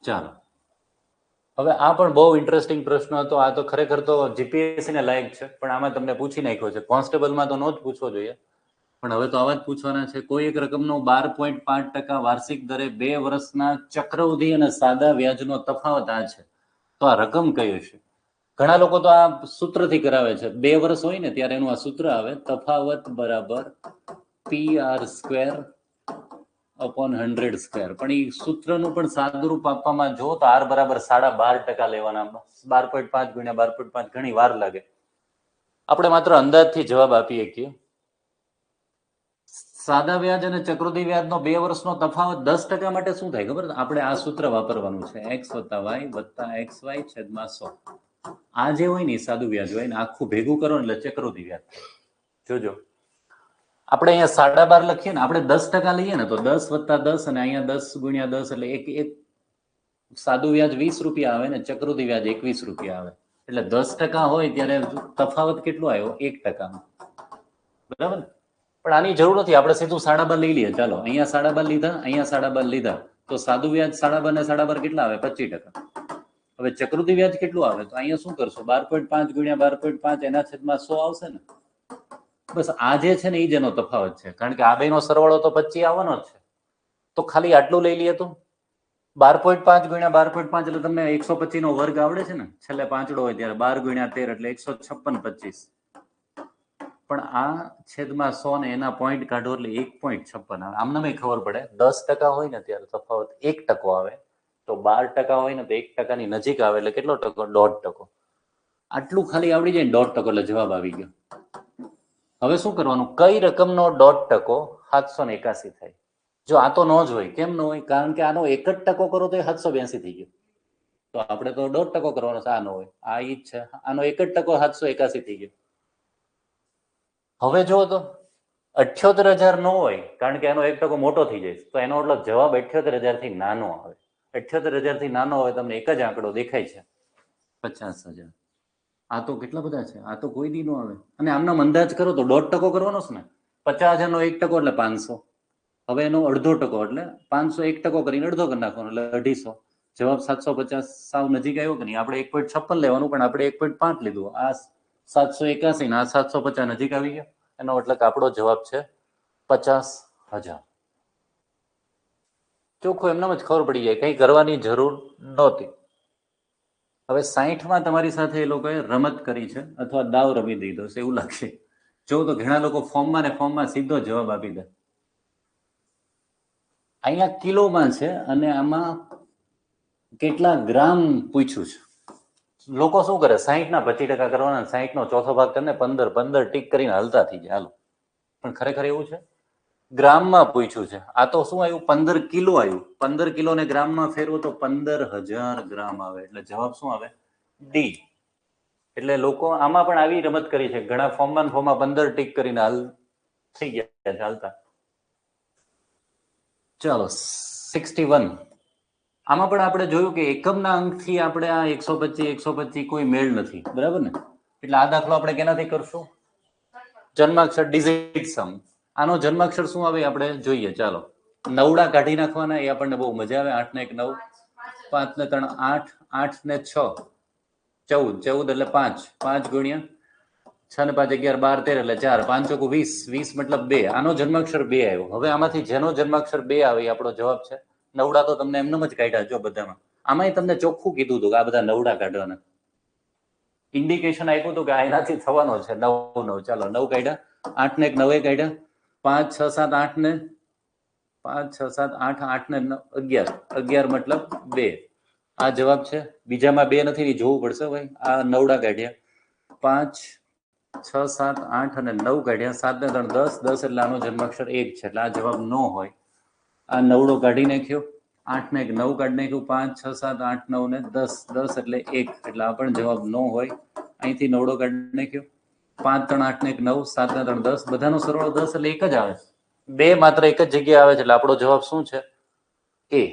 ચાલો, હવે આ પણ બહુ ઇન્ટરેસ્ટિંગ પ્રશ્ન હતો. આ તો ખરેખર તો જીપીએસસી ને લાયક છે, પણ આમાં તમને પૂછી નાખ્યો છે. કોન્સ્ટેબલમાં તો નો જ પૂછવો જોઈએ, પણ હવે તો આવા જ પૂછવાના છે. કોઈ એક રકમનો 12.5% વાર્ષિક દરે 2 વર્ષના ચક્રવૃદ્ધિ અને સાદા વ્યાજનો તફાવત આ છે, તો આ રકમ કઈ હશે? ઘણા લોકો તો આ સૂત્રથી કરાવે છે. 2 વર્ષ હોય ને ત્યારે એનું આ સૂત્ર આવે, તફાવત બરાબર PR² upon 100². પણ એ સૂત્રનું પણ સાદુરૂપ આપવામાં જો તો R બરાબર 12.5% લેવાના. 12.5 ગુણ્યા 12.5 ઘણી વાર લાગે. આપણે માત્ર અંદાજથી જવાબ આપીએ કે સાદા વ્યાજ અને ચક્રવૃદ્ધિ વ્યાજનો 2 વર્ષનો તફાવત 10% માટે શું થાય ખબર? આપણે આ સૂત્ર વાપરવાનું છે, x + y + xy / 100. આ જે હોય ને સાદું વ્યાજ હોય ને, આખું ભેગું કરો ને એટલે ચક્રવૃદ્ધિ વ્યાજ. જોજો, આપણે અહીંયા 12.5 લખીએ ને, આપણે 10% લઈએ ને તો 10 + 10, અને અહીંયા 10 × 10 એટલે એક સાદું વ્યાજ 20 રૂપિયા આવે ને ચક્રવૃદ્ધિ વ્યાજ 21 રૂપિયા આવે. એટલે 10% હોય ત્યારે તફાવત કેટલો આવ્યો? 1%. બરાબર? પણ આની જરૂર નથી, આપણે સીધું 12.5 લઈ લઈએ. ચાલો, અહીંયા 12.5 લીધા, અહીંયા 12.5 લીધા, તો સાદું વ્યાજ 12.5 ને 12.5 કેટલા આવે? 25%. હવે ચક્રવૃદ્ધિ વ્યાજ કેટલું આવે? તો અહીંયા શું કરશો? 12.5 ગુણ્યા 12.5 એના છેદમાં 100 આવશે ને. બસ આ જે છે ને એ જ એનો તફાવત છે, કારણ કે આ બેનો સરવાળો તો 25 આવવાનો જ છે. તો ખાલી આટલું લઈ લઈએ તો 12.5 ગુણ્યા 12.5 એટલે તમને 125 નો વર્ગ આવડે છે ને, છેલ્લે પાંચડો હોય ત્યારે 12 ગુણ્યા 13 એટલે 156 25. પણ આ છેદમાં 100 ને એના પોઈન્ટ કાઢો એટલે 1.56 આવે. આમને ખબર પડે 10% હોય ને ત્યારે તફાવત 1% આવે, તો 12% હોય ને તો 1% ની નજીક આવે એટલે કેટલો ટકો? 1.5%. આટલું ખાલી આવડી જાય ને 1.5% એટલે જવાબ આવી ગયો. હવે શું કરવાનું? કઈ રકમનો 1.5% 781 થાય? જો આ તો ન જ હોય. કેમ ન હોય? કારણ કે આનો 1 જ ટકો કરો તો 782 થઈ ગયો. તો આપણે તો 1.5% કરવાનો છે. આ ન હોય, આ ઈ જ છે. આનો 1 જ ટકો 781 થઈ ગયો. હવે જો તો 78,000 ન હોય, કારણ કે એનો 1% મોટો થઈ જાય, તો એનો મતલબ જવાબ 78,000 થી નાનો આવે. 78,000 થી નાનો હોય, તમને એક જ આંકડો દેખાય છે, 50,000. આ તો કેટલા બધા છે, આ તો કોઈ દી નો આવે. અને આમનો અંદાજ કરો તો 1.5% કરવાનો છે ને. 50,000 નો 1% એટલે 500. હવે એનો 0.5% એટલે 500 1% કરીને અડધો કરી નાખવાનો એટલે 250. જવાબ 750 સાવ નજીક આવ્યો કે નહીં? આપણે 1.56 લેવાનું, પણ આપણે 1.5 લીધું. આ 781 ને આ 750 નજીક આવી ગયા. એનો એટલે કે આપણો જવાબ છે 50,000. ચોખ્ખું એમનામ જ ખબર પડી જાય, કંઈ કરવાની જરૂર નહોતી. હવે 60માં તમારી સાથે એ લોકોએ રમત કરી છે, અથવા દાવ રમી દીધો છે એવું લાગશે. જો તો ઘણા લોકો ફોર્મમાં ને ફોર્મમાં સીધો જવાબ આપી દે. અહીંયા કિલોમાં છે, અને આમાં કેટલા ગ્રામ પૂછ્યું છે. લોકો શું કરે? 60ના 25% કરવાના, 60નો ચોથો ભાગ કરીને 15 ટીક કરીને હલતા થઈ જાય. હાલો, પણ ખરેખર એવું છે? ગ્રામમાં પૂછ્યું છે. આ તો શું આવ્યું? 15 કિલો આવ્યું. 15 કિલોને ગ્રામમાં ફેરવો તો 15,000 ગ્રામ આવે. એટલે જવાબ શું આવે? ડી. એટલે લોકો આમાં પણ આવી રમત કરી છે, ઘણા ફોર્મમાં 15 ટીક કરીને હાલ થઈ ગયા છે હાલતા. ચાલો 61. આમાં પણ આપણે જોયું કે એકમના અંકથી આપણે આ 125 કોઈ મેળ નથી, બરાબર ને? એટલે આ દાખલો આપણે કેનાથી કરશું? જન્માક્ષર ડિજિટ સમ. આનો જન્માક્ષર શું આવે આપણે જોઈએ. ચાલો નવડા કાઢી નાખવાના, એ આપણને બહુ મજા આવે. 8 ને 1 9, 5 ને 3 8, 8 ને 6 14, 14 એટલે 5, 5 ગુણ્યા 6 ને 5 11 12 13 એટલે 4, 5 ચોકુ 20, 20 મતલબ 2. આનો જન્માક્ષર 2 આવ્યો. હવે આમાંથી જેનો જન્માક્ષર 2 આવે એ આપણો જવાબ છે. નવડા તો તમને એમનેમ જ કાઢ્યા જો બધામાં. આમાંય તમને ચોખ્ખું કીધું હતું કે આ બધા નવડા કાઢવાના, ઇન્ડિકેશન આપ્યું હતું કે આ એનાથી થવાનો છે. 9 9 ચાલો 9 કાઢ્યા, 8 ને 1 9 કાઢ્યા, 5 6 7 8 ને 5 6 7 8 8 ને 11, 11 મતલબ 2. આ જવાબ છે. બીજામાં 2 નથી, જોવું પડશે ભાઈ. આ નવડા કાઢ્યા, 5 6 7 8 અને 9 કાઢ્યા, 7 ને 3 10, 10 એટલે આનો જન્માક્ષર 1 છે, એટલે આ જવાબ ન હોય. આ નવડો કાઢી નાખ્યો, 8 ને 1 9 કાઢી નાખ્યું, 5 6 7 8 9 ને 10, 10 એટલે 1, એટલે આ પણ જવાબ ન હોય. અહીંથી નવડો કાઢી નાખ્યો, 5 3 8 ને 1 9, 7 ને 3 10, બધાનો સરવાળો 10 એટલે 1 જ આવે. 2 માત્ર એક જ જગ્યાએ આવે છે, એટલે આપણો જવાબ શું છે? એ.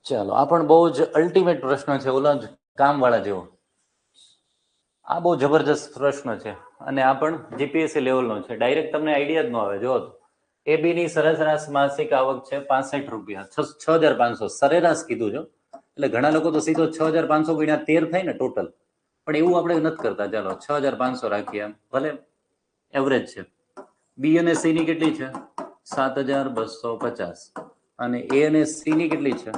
ચાલો આ પણ બહુ જ અલ્ટિમેટ પ્રશ્ન છે, ઓલા કામવાળા જેવો. આ બહુ જબરજસ્ત પ્રશ્ન છે અને આ પણ જીપીએસસી લેવલનો છે. ડાયરેક્ટ તમને આઈડિયા જ ન આવે. જો એબી ની સરેરાશ માસિક આવક છે 65 રૂપિયા, 6500 સરેરાશ કીધું છો. એટલે ઘણા લોકો તો સીધો 6500 ગુણ્યા 13 થાય ને ટોટલ, પણ એવું આપણે નથી કરતા. ચાલો 6500 રાખીએ, એમ ભલે એવરેજ છે. બી અને સી ની કેટલી છે? 7250. અને એ અને સી ની કેટલી છે?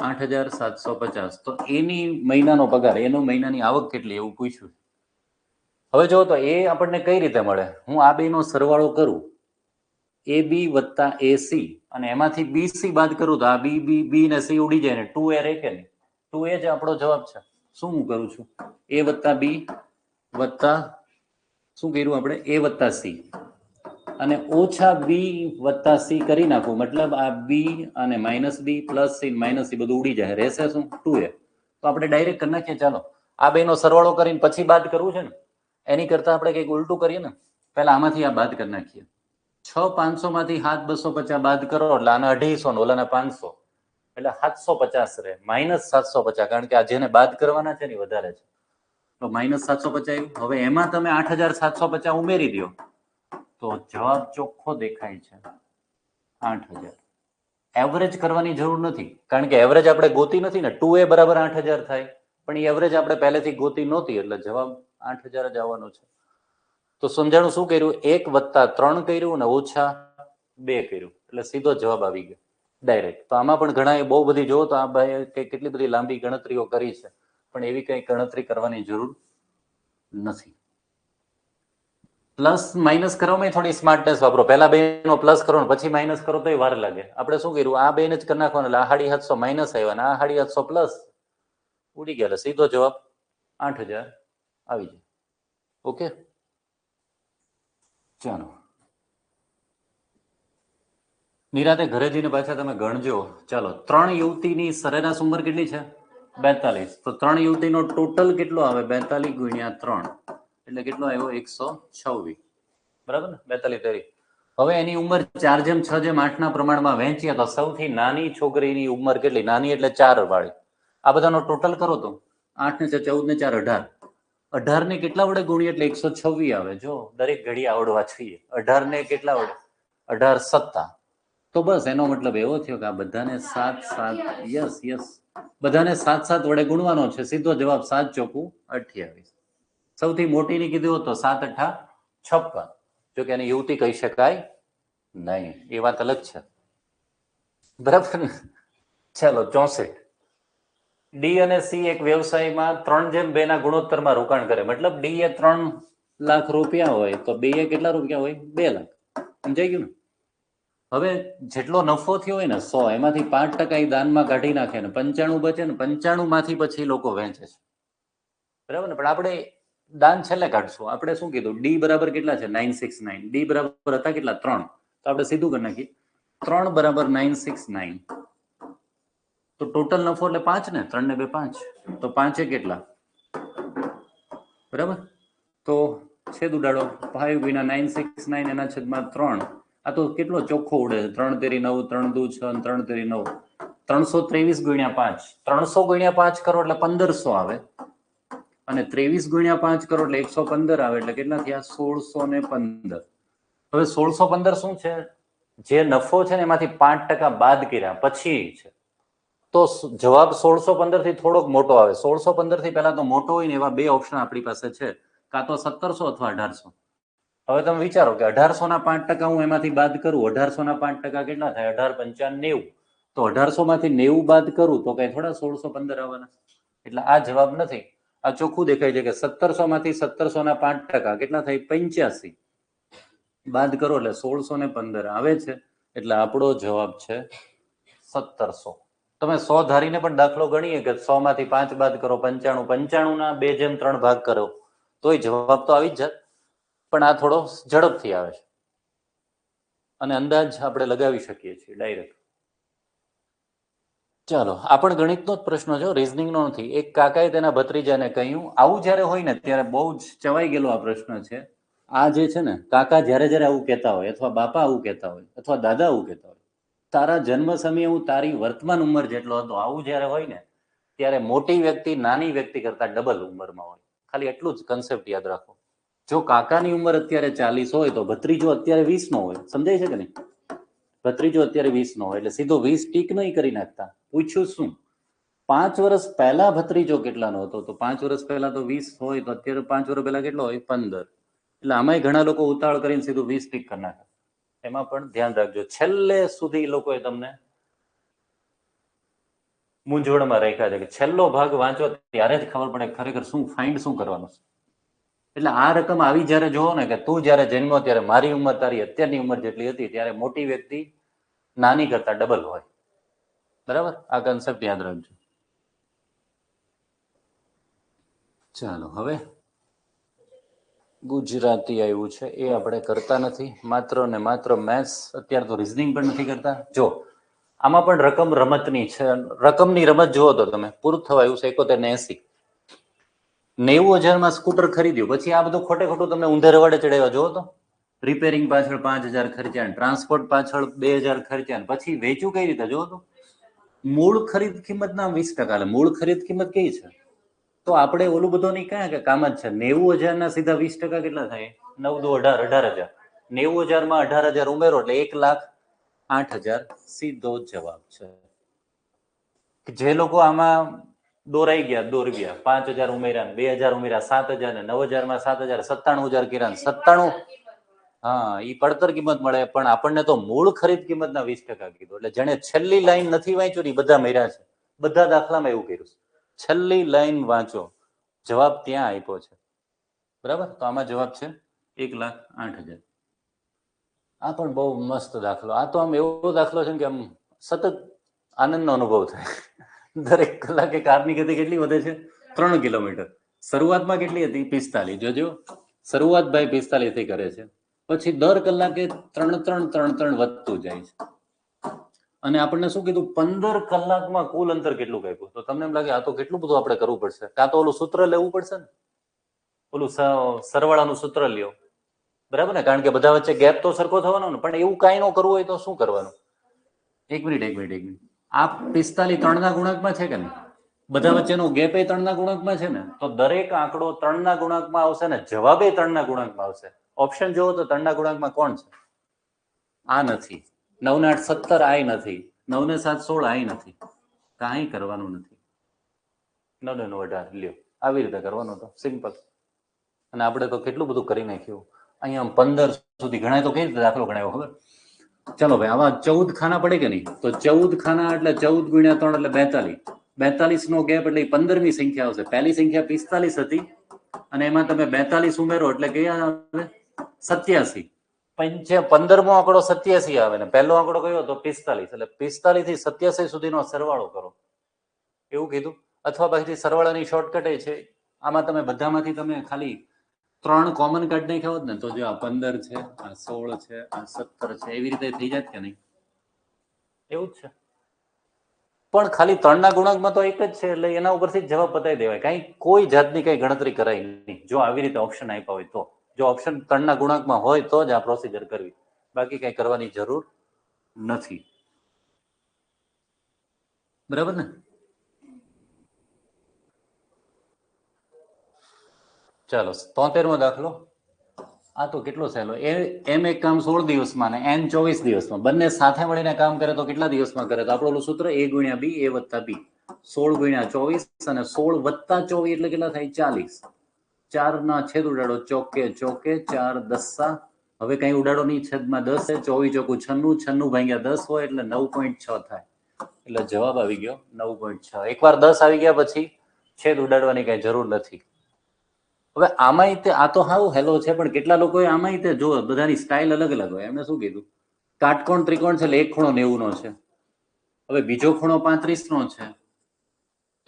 8750. તો એની મહિનાનો પગાર, એનો મહિનાની આવક કેટલી એવું પૂછ્યું. હવે જો તો એ આપણને કઈ રીતે મળે? હું આ બે નો સરવાળો કરું, એ બી વત્તા એ સી, અને એમાંથી બી સી બાદ કરું તો આ બી બી બી ને સી ઉડી જાય ને 2a રહે કે નહીં? 2a જ આપણો જવાબ છે. શું હું કરું છું? એ વત્તા બી વત્તા શું કર્યું આપણે? એ વત્તા સી અને ઓછા બી વત્તા સી કરી નાખું, મતલબ આ બી અને માઇનસ બી પ્લસ સી માઇનસ સી બધું ઉડી જાય, રહેશે શું? 2a. તો આપણે ડાયરેક્ટ કરી નાખીએ. ચાલો આ બે નો સરવાળો કરીને પછી બાદ કરવું છે ને, એની કરતા આપણે કંઈક ઉલટું કરીએ ને. પહેલા આમાંથી આ બાદ કરી નાખીએ. 6500 માંથી 7250 બાદ કરો એટલે આને 250 ને ઓલાને 500, એટલે 750 રહે. -750, કારણ કે આ જેને બાદ કરવાના છે ને વધારે છે, તો -750 આવ્યું. હવે એમાં તમે 8750 ઉમેરી દો તો જવાબ ચોખ્ખો દેખાય છે 8000. એવરેજ કરવાની જરૂર નથી, કારણ કે એવરેજ આપણે ગોતી નથી ને. 2a બરાબર 8000 થાય, પણ એ એવરેજ આપણે પહેલેથી ગોતી નહોતી, એટલે જવાબ 8000 જ આવવાનો છે. તો સમજાણું શું કર્યું? 1 વત્તા 3 કર્યું અને ઓછા 2 કર્યું, એટલે સીધો જવાબ આવી ગયો ડાયરેક્ટ. તો આમાં પણ ઘણા બહુ બધી જો તો આ ભાઈ કેટલી બધી લાંબી ગણતરીઓ કરી છે, પણ એવી કઈ ગણતરી કરવાની જરૂર નથી. પ્લસ માઇનસ કરવામાં થોડી સ્માર્ટનેસ વાપરો. પહેલા બે નો પ્લસ કરો ને પછી માઇનસ કરો તો વાર લાગે. આપણે શું કર્યું? આ બે ને જ કરી નાખવાનું, એટલે આ 750 માઇનસ આવ્યા ને આ 750 પ્લસ ઉડી ગયા, એટલે સીધો જવાબ 8000 આવી જાય. ઓકે, ચાલો નિરાતે ઘરે જઈને પાછા તમે ગણજો. ચાલો 3 યુવતીની સરેરાશ ઉંમર કેટલી છે? 42. તો 3 યુવતીનો ટોટલ કેટલો આવે? 42 ગુણ્યા 3 એટલે કેટલો આવ્યો? 126. બરાબર ને? 42 તરી. હવે એની ઉંમર 4:6:8 ના પ્રમાણમાં વહેંચ્યા તો સૌથી નાની છોકરીની ઉંમર કેટલી? નાની એટલે 4 વાળી. આ બધાનો ટોટલ કરો તો 8 ને 14 ને 4 18. 18 ને કેટલા વડે ગુણીએ એટલે 126 આવે. જો દરેક ઘડી આવડવા જોઈએ. 18 ને કેટલા વડે? 18 સત્તા. તો બસ એનો મતલબ એવો થયો કે આ બધાને 7 7, યસ યસ, બધાને 7 7 વડે ગુણવાનો છે. સીધો જવાબ 7 ચોકુ 28. સૌથી મોટીની કીધું તો 7 8 56. જો કે એને યુવતી કહી શકાય નહીં, એ વાત અલગ છે. બરાબર ને? ચાલો 64. ડી અને સી એક વ્યવસાયમાં 3:2 ના ગુણોત્તરમાં રોકાણ કરે. મતલબ ડી એ 3 લાખ રૂપિયા હોય તો બે એ કેટલા રૂપિયા હોય? 2 લાખ. સમજાઈ ગયું ને? હવે જેટલો નફો થયો હોય ને 100, એમાંથી 5% એ દાનમાં કાઢી નાખે ને 95 બચે ને 95 માંથી પછી લોકો વહેંચે છે. બરાબર ને? પણ આપણે દાન છેલ્લે કાઢશું. આપણે શું કીધું? ડી બરાબર કેટલા છે? 969. ડી બરાબર હતા કેટલા? 3. તો આપણે સીધું કરી નાખીએ. 3 બરાબર 969. તો ટોટલ નફો એટલે 5 ને, 3 ને 2 5, તો 5 કેટલા, બરાબર. તો છેદ ઉડાડો, 5 ગુણ્યા 969 એના છેદમાં 3. આ તો કેટલો ચોખ્ખો ઉડે છે, 3 તેરી 9, 3 દુ 6, 3 તેરી 9, 323 ગુણ્યા 5. 300 ગુણ્યા 5 કરો એટલે 1500 આવે, અને 23 ગુણ્યા 5 કરો એટલે 115 આવે, એટલે કેટલા થયા, 1615. હવે 1615 શું છે, જે નફો છે ને એમાંથી 5% બાદ કર્યા પછી છે, તો જવાબ 1615 થી થોડોક મોટો આવે. 1615 થી પહેલા તો મોટો હોય ને એવા બે ઓપ્શન આપણી પાસે છે, કાં તો 1700 અથવા 1800. હવે તમે વિચારો કે 1800 ના 5% હું એમાંથી બાદ કરું, 1800 ના 5% કેટલા થાય, 18 5 90. તો 1800 માંથી 90 બાદ કરું તો કઈ થોડા 1615 આવવાના, એટલે આ જવાબ નથી. આ ચોખ્ખું દેખાય છે કે 1700 માંથી 1700 ના 5% કેટલા થાય, 85 બાદ કરો એટલે 1615 આવે છે, એટલે આપણો જવાબ છે 1700. તમે 100 ધારીને પણ દાખલો ગણીએ કે 100 માંથી 5 બાદ કરો 95, 95 ના 2/3 ભાગ કરો તોય જવાબ તો આવી જ જાય, પણ આ થોડો ઝડપથી આવે છે અને અંદાજ આપણે લગાવી શકીએ છીએ ડાયરેક્ટ. ચાલો, આ પણ ગણિતનો જ પ્રશ્ન છે, રીઝનિંગનો નથી. એક કાકાએ તેના ભત્રીજાને કહ્યું, આવું જ્યારે હોય ને ત્યારે બહુ જ ચવાઈ ગયેલો આ પ્રશ્ન છે. આ જે છે ને, કાકા જ્યારે જ્યારે આવું કહેતા હોય, અથવા બાપા આવું કહેતા હોય, અથવા દાદા આવું કહેતા હોય, તારા જન્મ સમયે હું તારી વર્તમાન ઉંમર જેટલો હતો, આવું જ્યારે હોય ને ત્યારે મોટી વ્યક્તિ નાની વ્યક્તિ કરતા ડબલ ઉંમરમાં હોય. ખાલી એટલું જ કન્સેપ્ટ યાદ રાખો. જો કાકાની ઉંમર અત્યારે 40 હોય તો ભત્રીજો અત્યારે 20 નો હોય. સમજાય છે કે નહીં? ભત્રીજો અત્યારે 20 નો હોય એટલે સીધો 20 ટીક નહીં કરી નાખતા. પૂછ્યું શું, 5 વર્ષ પહેલા ભત્રીજો કેટલાનો હતો, તો 5 વર્ષ પહેલા તો 20 હોય, તો અત્યારે 5 વર્ષ પહેલા કેટલો હોય, 15. એટલે આમાંય ઘણા લોકો ઉતાવળ કરીને સીધું 20 ટીક કરી નાખે. એમાં પણ ધ્યાન રાખજો, છેલ્લે સુધી લોકોએ તમને મૂંઝવણમાં રાખ્યા છે કે છેલ્લો ભાગ વાંચો ત્યારે જ ખબર પડે ખરેખર શું ફાઇન્ડ શું કરવાનું છે. એટલે આ રકમ આવી જ્યારે જોવો ને કે તું જ્યારે જન્મ્યો ત્યારે મારી ઉંમર તારી અત્યારની ઉંમર જેટલી હતી, ત્યારે મોટી વ્યક્તિ નાની કરતા ડબલ હોય. બરાબર, આ કન્સેપ્ટ યાદ રાખજો. ચાલો, હવે ગુજરાતી આવ્યું છે, એ આપણે કરતા નથી, માત્ર ને માત્ર મેથ્સ. અત્યારે તો રિઝનિંગ પણ નથી કરતા. જો આમાં પણ રકમ રમતની છે, રકમની રમત જુઓ તો તમે પૂરું થવા આવ્યું છે 71 ને 80. 90,000 સ્કૂટર ખરીદ્યું, પછી આ બધું ખોટે ખોટું તમને ઊંધે રવાડે ચડાવ્યા. જુઓ તો રિપેરિંગ પાછળ 5,000 ખર્ચ્યા, ટ્રાન્સપોર્ટ પાછળ 2,000 ખર્ચ્યા, પછી વેચ્યું કઈ રીતે? જુઓ તો મૂળ ખરીદ કિંમતના 20%. એટલે મૂળ ખરીદ કિંમત કઈ છે? તો આપણે ઓલું બધું નહીં ક્યાં કે કામ જ છે. 90,000 ના સીધા 20% કેટલા થાય? 9 દુ 18, 18,000. 90,000 માં 18,000 ઉમેરો એટલે 1,08,000 સીધો જવાબ છે. જે લોકો આમાં દોરાઈ ગયા, દોરી ગયા, 5,000 ઉમેર્યા, 2,000 ઉમેર્યા, 7,000 ને 9,000 માં 7,000, 97,000 કર્યા, 97. હા, એ પડતર કિંમત મળે, પણ આપણને તો મૂળ ખરીદ કિંમતના 20% કીધું. એટલે જેને છેલ્લી લાઈન નથી વાંચ્યું એ બધા મર્યા છે. બધા દાખલામાં એવું કર્યું છે. છેલ્લી લાઈન વાંચો, જવાબ ત્યાં આપ્યો છે. બરાબર, તો આમાં જવાબ છે 1,08,000. આ પણ બહુ મસ્ત દાખલો. આ તો આમ એવો દાખલો છે કે આમ સતત આનંદનો અનુભવ થાય. દરેક કલાકે કારની ગતિ કેટલી વધે છે? 3 કિલોમીટર. શરૂઆતમાં કેટલી હતી? 45. જોજો, શરૂઆત ભાઈ 45 થી કરે છે, પછી દર કલાકે 3 વધતું જાય છે. અને આપણને શું કીધું? 15 કલાકમાં કુલ અંતર કેટલું કાપ્યું? તો તમને એમ લાગે આ તો કેટલું બધું આપણે કરવું પડશે, કાં તો ઓલું સૂત્ર લેવું પડશે ને, ઓલું સરવાળાનું સૂત્ર લ્યો. બરાબર ને, કારણ કે બધા વચ્ચે ગેપ તો સરખો થવાનો ને. પણ એવું કાંઈ ન કરવું હોય તો શું કરવાનું? એક મિનિટ. આ 45 3 ના ગુણાંકમાં છે કે નહીં? બધા વચ્ચેનો ગેપ એ 3 ના ગુણાંકમાં છે ને, તો દરેક આંકડો 3 ના ગુણાંકમાં આવશે ને જવાબે 3 ના ગુણાંકમાં આવશે. ઓપ્શન જોવો તો 3 ના ગુણાંકમાં કોણ છે? આ નથી. 9 ને 8 17, આ નથી. 9 ને 7 16, આ નથી. કાંઈ કરવાનું નથી. 9 ને 9 18 લ્યો, આવી રીતે કરવાનું તો સિમ્પલ. અને આપણે તો કેટલું બધું કરી નાખ્યું. અહીંયા 15 સુધી ગણાય તો કઈ રીતે દાખલો ગણાયો ખબર? ચલો ભાઈ, આવા 14 ખાના પડે કે નહીં? તો 14 ખાના એટલે 14 ગુણ્યા 3 એટલે 42. 42 નો ગેપ એટલે 15મી સંખ્યા આવશે. પહેલી સંખ્યા 45 હતી અને એમાં તમે 42 ઉમેરો એટલે કયા આવે? 87. 15મો આંકડો 87 આવે ને પહેલો આંકડો કયો હતો? 45. એટલે 45 થી 87 સુધીનો સરવાળો કરો, એવું કીધું. અથવા પછી સરવાળાની શોર્ટકટ એ છે, આમાં તમે બધામાંથી તમે ખાલી 3 કોમન કાઢ નાખ્યા હોત ને તો જો આ 15 છે, આ 16 છે, આ 17 છે, એવી રીતે થઈ જાય કે નહીં? એવું જ છે. પણ ખાલી 3 ના ગુણાંકમાં તો એક જ છે, એટલે એના ઉપરથી જ જવાબ બતાવી દેવાય. કઈ કોઈ જાતની કઈ ગણતરી કરાય નહીં, જો આવી રીતે ઓપ્શન આપ્યા હોય તો. જો ઓપ્શન 3 ના ગુણાંકમાં હોય તો જ આ પ્રોસિજર કરવી, બાકી કઈ કરવાની જરૂર નથી. બરાબર ને? ચાલો 73મો દાખલો. આ તો કેટલો સહેલો. એમ એક કામ 16 દિવસમાં ને એન 24 દિવસમાં, બંને સાથે મળીને કામ કરે તો કેટલા દિવસમાં કરે? તો આપણું સૂત્ર a ગુણ્યા b, a વત્તા b. 16 ગુણ્યા 24 અને 16 વત્તા 24 એટલે કેટલા થાય? 40. 4 ના છેદ ઉડાડો, ચોકે ચોકે, 4 દસા. હવે કઈ ઉડાડો નહીં, છેદમાં 10 છે. 24 ચોકું 96, 96 ભાગ્યા 10 હોય એટલે 9.6 થાય. એટલે જવાબ આવી ગયો 9.6. એકવાર 10 આવી ગયા પછી છેદ ઉડાડવાની કઈ જરૂર નથી. હવે આમાંય તે આ તો હાવ હેલો છે, પણ કેટલા લોકોએ આમાંય તે જો બધાની સ્ટાઇલ અલગ અલગ હોય. એમને શું કીધું? કાટકોણ ત્રિકોણ છે એટલે એક ખૂણો 90 નો છે, હવે બીજો ખૂણો 35 નો છે,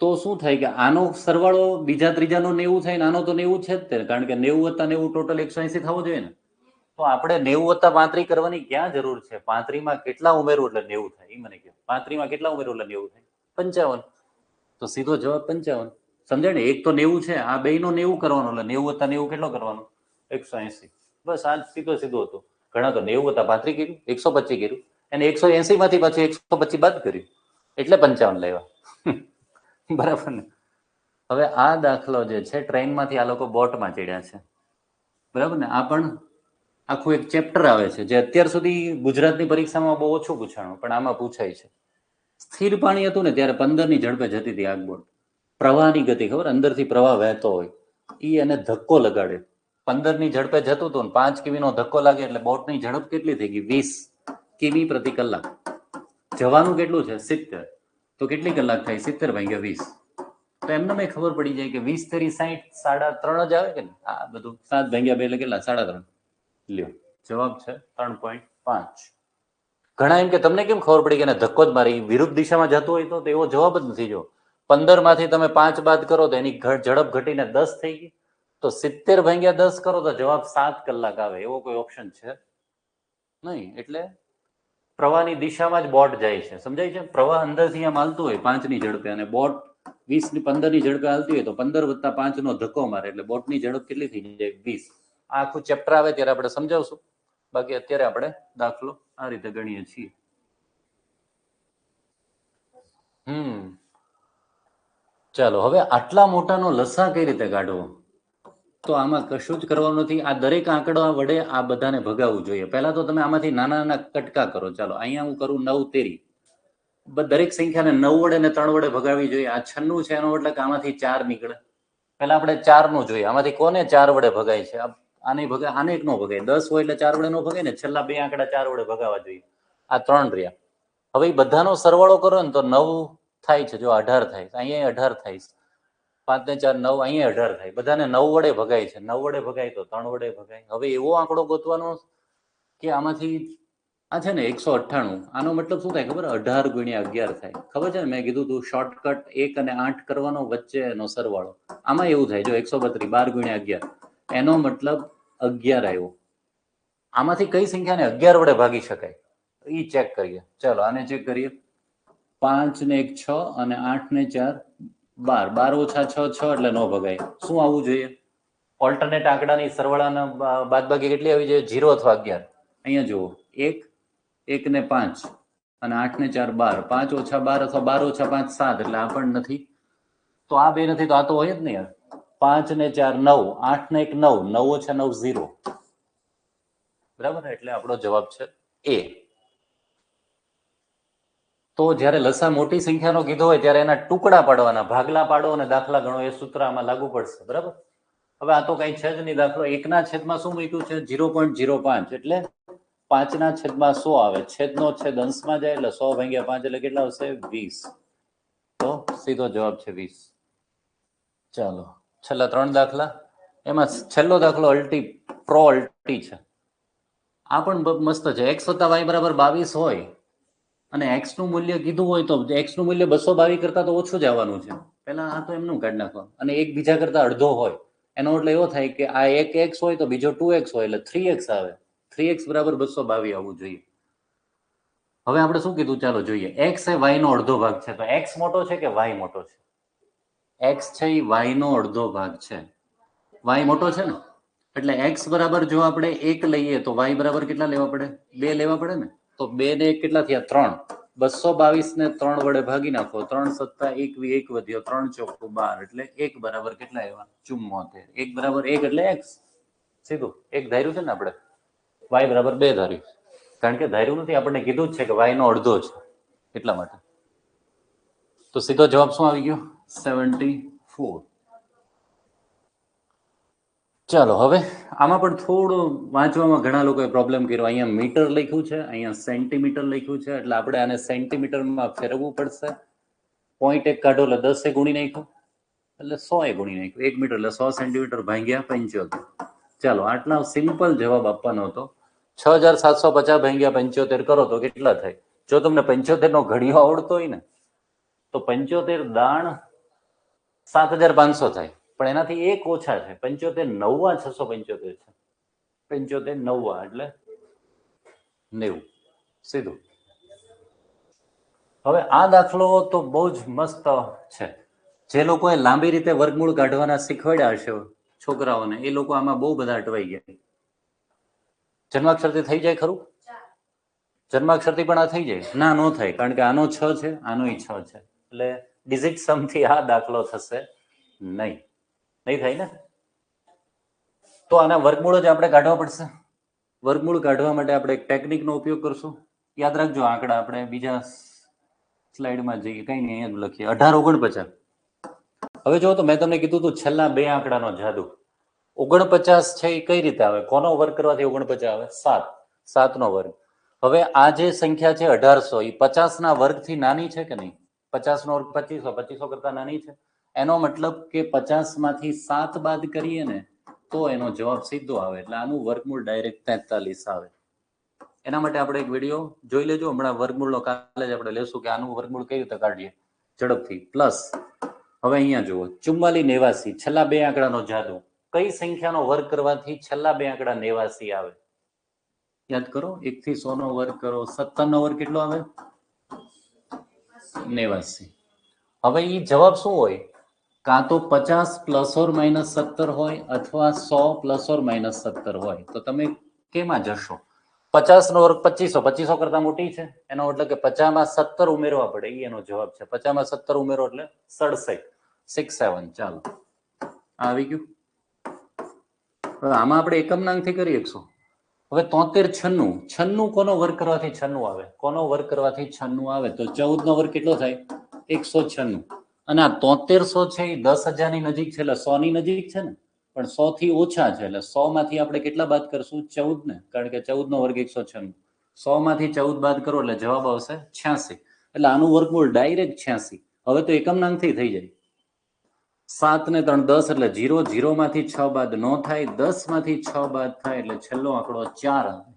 તો શું થાય કે આનો સરવાળો બીજા ત્રીજાનો 90 થાય ને આનો તો 90 છે જ તે, કારણ કે 90 વત્તા 90 ટોટલ 180 થવો જોઈએ ને. તો આપણે 90 વત્તા 35 કરવાની ક્યાં જરૂર છે? 35 માં કેટલા ઉમેરવું એટલે 90 થાય? એ મને કહો. 35 માં કેટલા ઉમેરવું એટલે 90 થાય? 55. તો સીધો જવાબ 55. સમજાય ને? એક તો 90 છે, આ બે નો 90 કરવાનો એટલે 90 વત્તા 90 કેટલો કરવાનો? 180. બસ આ સીધો સીધો હતો. ઘણા તો 90 વત્તા 35 કર્યું, 125 કર્યું, અને 180 માંથી પાછું 125 બાદ કર્યું, એટલે 55 લેવા. બરાબર ને? હવે આ દાખલો જે છે ટ્રેનમાંથી આ લોકો બોટમાં ચડ્યા છે, બરાબર ને? આ પણ આખું એક ચેપ્ટર આવે છે, જે અત્યાર સુધી ગુજરાતની પરીક્ષામાં બહુ ઓછું પૂછાણું, પણ આમાં પૂછાય છે. સ્થિર પાણી હતું ને ત્યારે 15 ની ઝડપે જતી હતી આગ બોટ. પ્રવાહની ગતિ ખબર, અંદરથી પ્રવાહ વહેતો હોય, ઈ એને ધક્કો લગાડે. 15 ની ઝડપે જતું હતું ને 5 કિમી નો ધક્કો લાગે એટલે બોટની ઝડપ કેટલી થઈ ગઈ? 20 કિમી પ્રતિ કલાક. જવાનું કેટલું છે? 70. તો કેટલી કલાક થાય? 70 ભાગ્યા 20. તો એમને મેં ખબર પડી જાય કે 20 તેરી 60, 3.5 જ આવે કે ને? આ બધું 7 ભાગ્યા 2 એટલે કેટલા? 3.5. લ્યો, જવાબ છે 3.5. ઘણા એમ કે તમને કેમ ખબર પડી કે એને ધક્કો જ મારી? વિરુદ્ધ દિશામાં જતો હોય તો એવો જવાબ જ નથી. જો 15 માંથી તમે 5 બાદ કરો તો એની ઝડપ ઘટીને 10 થઈ ગઈ. તો 70 ભાગ્યા 10 કરો તો જવાબ 7 કલાક આવે. એવો કોઈ ઓપ્શન છે નહીં. એટલે પ્રવાહની દિશામાં જ બોટ જાય છે. સમજાય છે? પ્રવાહ અંદરથી આમ હાલતું હોય 5 ની ઝડપે, અને બોટ 20 ની 15 ની ઝડપે હાલતી હોય તો 15 વત્તા 5 નો ધક્કો મારે એટલે બોટની ઝડપ કેટલી થઈ જાય? 20. આ આખું ચેપ્ટર આવે ત્યારે આપણે સમજાવશું. બાકી અત્યારે આપણે દાખલો આ રીતે ગણીએ છીએ. ચાલો, હવે આટલા મોટાનો લસા કઈ રીતે કાઢવો? તો આમાં કશું જ કરવાનું નથી. આ દરેક આંકડા વડે આ બધાને ભગાવવું જોઈએ. પહેલા તો તમે આમાંથી નાના નાના કટકા કરો. ચાલો, અહીંયા હું કરું 9 તેરી. દરેક સંખ્યાને 9 વડે ને 3 વડે ભગાવી જોઈએ. આ 96 છે, એનો એટલે કે આમાંથી 4 નીકળે. પહેલા આપણે 4 નું જોઈએ. આમાંથી કોને 4 વડે ભગાય છે? આને ભગાય, આને એક નો ભગાય. 10 હોય એટલે 4 વડે નો ભગાય ને. છેલ્લા બે આંકડા 4 વડે ભગાવવા જોઈએ. આ 3 રહ્યા. હવે એ બધાનો સરવાળો કરો ને તો 9 થાય છે. જો 18 થાય, અહીંયા 18 થાય. 5 ને 4 9, અહીંયા 18 થાય. બધાને 9 વડે ભગાય છે. 9 વડે ભગાય તો 3 વડે ભગાય. હવે એવો આંકડો ગોતવાનો કે આમાંથી આ છે ને 198. આનો મતલબ શું થાય ખબર? 18 ગુણ્યા 11 થાય. ખબર છે ને? મેં કીધું તું શોર્ટકટ 1 અને 8 કરવાનો, વચ્ચેનો સરવાળો. આમાં એવું થાય. જો 132, 12 ગુણ્યા 11, એનો મતલબ 11 આવ્યો. આમાંથી કઈ સંખ્યાને 11 વડે ભાગી શકાય એ ચેક કરીએ. ચાલો, આને ચેક કરીએ. 5 ને 1 6 અને 8 ને 4 12. 12 ઓછા 6 6 એટલે નો ભગાય. શું આવવું જોઈએ? ઓલ્ટરનેટ આંકડાની સરવાળાના બાદબાકી કેટલી આવી જોઈએ? 0 અથવા 11. અહીંયા જુઓ, 1 1 ને 5 અને 8 ને 4 12. 5 ઓછા 12 અથવા 12 ઓછા 5 7, એટલે આ પણ નથી. તો આ બે નથી તો આ તો હોય જ નહીં યાર. 5 ને 4 9, 8 ને 1 9, 9 ઓછા 9 0. બરાબર ને? એટલે આપણો જવાબ છે એ. તો જ્યારે લસા મોટી સંખ્યાનો કીધો હોય ત્યારે એના ટુકડા પાડવાના, ભાગલા પાડો અને દાખલા ગણો. એ સૂત્ર આમાં લાગુ પડશે. બરાબર? હવે આ તો કઈ છે જ નહીં દાખલો. 1 ના છેદમાં શું મૂક્યું છે? 0.05. એટલે 5 ના છેદમાં 100 આવે. છેદનો છેદ અંશમાં જાય એટલે 100 ભાગ્યા 5 એટલે કેટલા આવશે? 20. તો સીધો જવાબ છે 20. ચાલો, છેલ્લા 3 દાખલા. એમાં છેલ્લો દાખલો પ્રો અલ્ટી છે. આ પણ મસ્ત છે. x વત્તા y બરાબર 22 હોય અને x નું મૂલ્ય કીધું હોય તો x નું મૂલ્ય 222 કરતા તો ઓછું જ આવવાનું છે. પહેલા આ તો એમનું કાઢી નાખવાનું. અને એક બીજા કરતા અડધો હોય એનો એટલે એવો થાય કે આ એક x હોય તો બીજો 2x હોય એટલે 3x આવે. 3x બરાબર 222 આવવું જોઈએ. હવે આપણે શું કીધું ચાલો જોઈએ. x એ y નો અડધો ભાગ છે, તો x મોટો છે કે y મોટો છે? x છે એ y નો અડધો ભાગ છે. y મોટો છે ને, એટલે x બરાબર જો આપણે 1 લઈએ તો y બરાબર કેટલા લેવા પડે? 2 લેવા પડે ને. તો 2 ને 1 કેટલા થયા? 3. 222 ને 3 વડે ભાગી નાખો. 3 સત્તા 1 વધ્યો, 3 ચોકું 12, એટલે 1 બરાબર કેટલા આવ્યા? 74. 1 બરાબર 1 એટલે x. સીધું 1 ધાર્યું છે ને આપણે, y બરાબર 2 ધાર્યું, કારણ કે ધાર્યું નથી, આપણને કીધું જ છે કે y નો અડધો છે એટલા માટે. તો સીધો જવાબ શું આવી ગયો? 74. ચાલો હવે આમાં પણ થોડું વાંચવામાં ઘણા લોકોએ પ્રોબ્લેમ કર્યો. અહીંયા મીટર લખ્યું છે, અહીંયા સેન્ટીમીટર લખ્યું છે, એટલે આપણે આને સેન્ટીમીટરમાં ફેરવવું પડશે. 0.1 કાઢો એટલે 10 ગુણી નાખ્યું, એટલે 100 ગુણી નાખ્યું. 1 મીટર એટલે 100 સેન્ટીમીટર ભાગ્યા 75. ચાલો આટલા સિમ્પલ જવાબ આપવાનો હતો. 6750 ભાગ્યા 75 કરો તો કેટલા થાય? જો તમને 75 નો ઘડિયો આવડતો હોય ને તો 75 દાણ 7500 થાય, પણ એનાથી એક ઓછા છે. 75 નવ્વા 675 છે. 75 નવ્વા એટલે 90. સીધું. હવે આ દાખલો તો બહુ જ મસ્ત છે. જે લોકોએ લાંબી રીતે વર્ગમૂળ કાઢવાના શીખવાડ્યા હશે છોકરાઓને, એ લોકો આમાં બહુ બધા અટવાઈ ગયા. જન્માક્ષરથી થઈ જાય ખરું? જન્માક્ષરથી પણ આ થઈ જાય? ના, નો થાય, કારણ કે આનો 6 છે, આનોય 6 છે, એટલે ડિજિટ સમથી આ દાખલો થશે નહીં. નહીં થાય ને. તો આના વર્ગમૂળ જ આપણે કાઢવા પડશે. વર્ગમૂળ કાઢવા માટે આપણે એક ટેકનિકનો ઉપયોગ કરશું. યાદ રાખજો, આંકડા આપણે બીજા સ્લાઇડમાં જઈએ, કઈ નહીં, અહીંયા જ લખીએ. 1849. હવે જો તો મેં તમને કીધું હતું છેલ્લા 2 આંકડાનો જાદુ. 49 છે એ કઈ રીતે આવે? કોનો વર્ગ કરવાથી 49 આવે? 7. 7 નો વર્ગ. હવે આ જે સંખ્યા છે 1800, એ 50 ના વર્ગથી નાની છે કે નહીં? 50 નો વર્ગ 2500, 2500 કરતા નાની છે. એનો મતલબ કે 50 માંથી 7 બાદ કરીએ ને તો એનો જવાબ સીધો આવે, એટલે આનું વર્ગમૂળ ડાયરેક્ટ 43 આવે. એના માટે આપણે એક વિડીયો જોઈ લેજો. હમણાં વર્ગમૂળનો કાલે જ આપણે લેશું કે આનું વર્ગમૂળ કઈ રીતે કાઢીએ ઝડપથી. પ્લસ હવે અહીંયા જુઓ, 44 89, છેલ્લા 2 આંકડાનો જાદુ. કઈ સંખ્યાનો વર્ગ કરવાથી છેલ્લા 2 આંકડા 89 આવે? યાદ કરો. 1 થી 100 નો વર્ગ કરો, 17 નો વર્ગ કેટલો આવે? 89. હવે એ જવાબ શું હોય? કાં તો 50 પ્લસ ઓર માઇનસ 17 હોય અથવા 100 પ્લસ ઓર માઇનસ 17 હોય. તો તમે કેમાં જશો? 50 નો વર્ગ 2500, 2500 કરતા મોટી છે, એનો મતલબ કે 50 માં 17 ઉમેરવા પડે, એ એનો જવાબ છે. 50 માં 17 ઉમેરો એટલે 67. 67. ચાલો આવી ગયું. હવે આમાં આપણે એકમનાંકથી કરી શકશું. હવે 73 96, 96 કોનો વર્ગ કરવાથી 96 આવે? કોનો વર્ગ કરવાથી 96 આવે? તો 14 નો વર્ગ કેટલો થાય? 196. અને આ 7300 છે એ 10,000 ની નજીક છે, એટલે 100 ની નજીક છે ને, પણ 100 થી ઓછા છે, એટલે 100 માંથી આપણે કેટલા બાદ કરશું? 14 ને, કારણ કે 14 નો વર્ગ 196. 100 માંથી 14 બાદ કરો એટલે જવાબ આવશે 86. એટલે આનું વર્ગમૂળ ડાયરેક્ટ 86. હવે તો એકમનાંકથી થઈ જાય. 7 ને 3 10, એટલે 0. 0 માંથી 6 બાદ નો થાય, 10 માંથી 6 બાદ થાય, એટલે છેલ્લો આંકડો 4 આવે.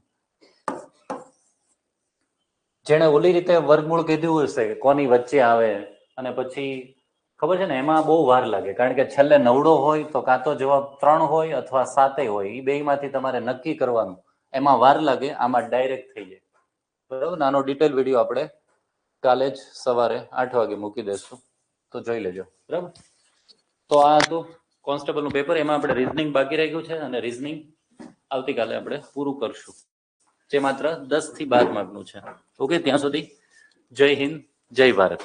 જેને ઓલી રીતે વર્ગમૂળ કીધું હશે કોની વચ્ચે આવે, અને પછી ખબર છે ને એમાં બહુ વાર લાગે, કારણ કે છેલ્લે નવડો હોય તો કાં તો જવાબ 3 હોય અથવા 7 હોય, એ બેમાંથી તમારે નક્કી કરવાનું. એમાં વાર લાગે, આમાં ડાયરેક્ટ થઈ જાય. બરાબર. આનો ડિટેલ વિડીયો આપણે કાલે જ સવારે 8 વાગે મૂકી દેશું, તો જોઈ લેજો. બરાબર. તો આ હતું કોન્સ્ટેબલનું પેપર. એમાં આપણે રીઝનિંગ બાકી રાખ્યું છે, અને રીઝનિંગ આવતીકાલે આપણે પૂરું કરશું, જે માત્ર 10 થી 12 માર્કનું છે. ઓકે, ત્યાં સુધી જય હિન્દ, જય ભારત.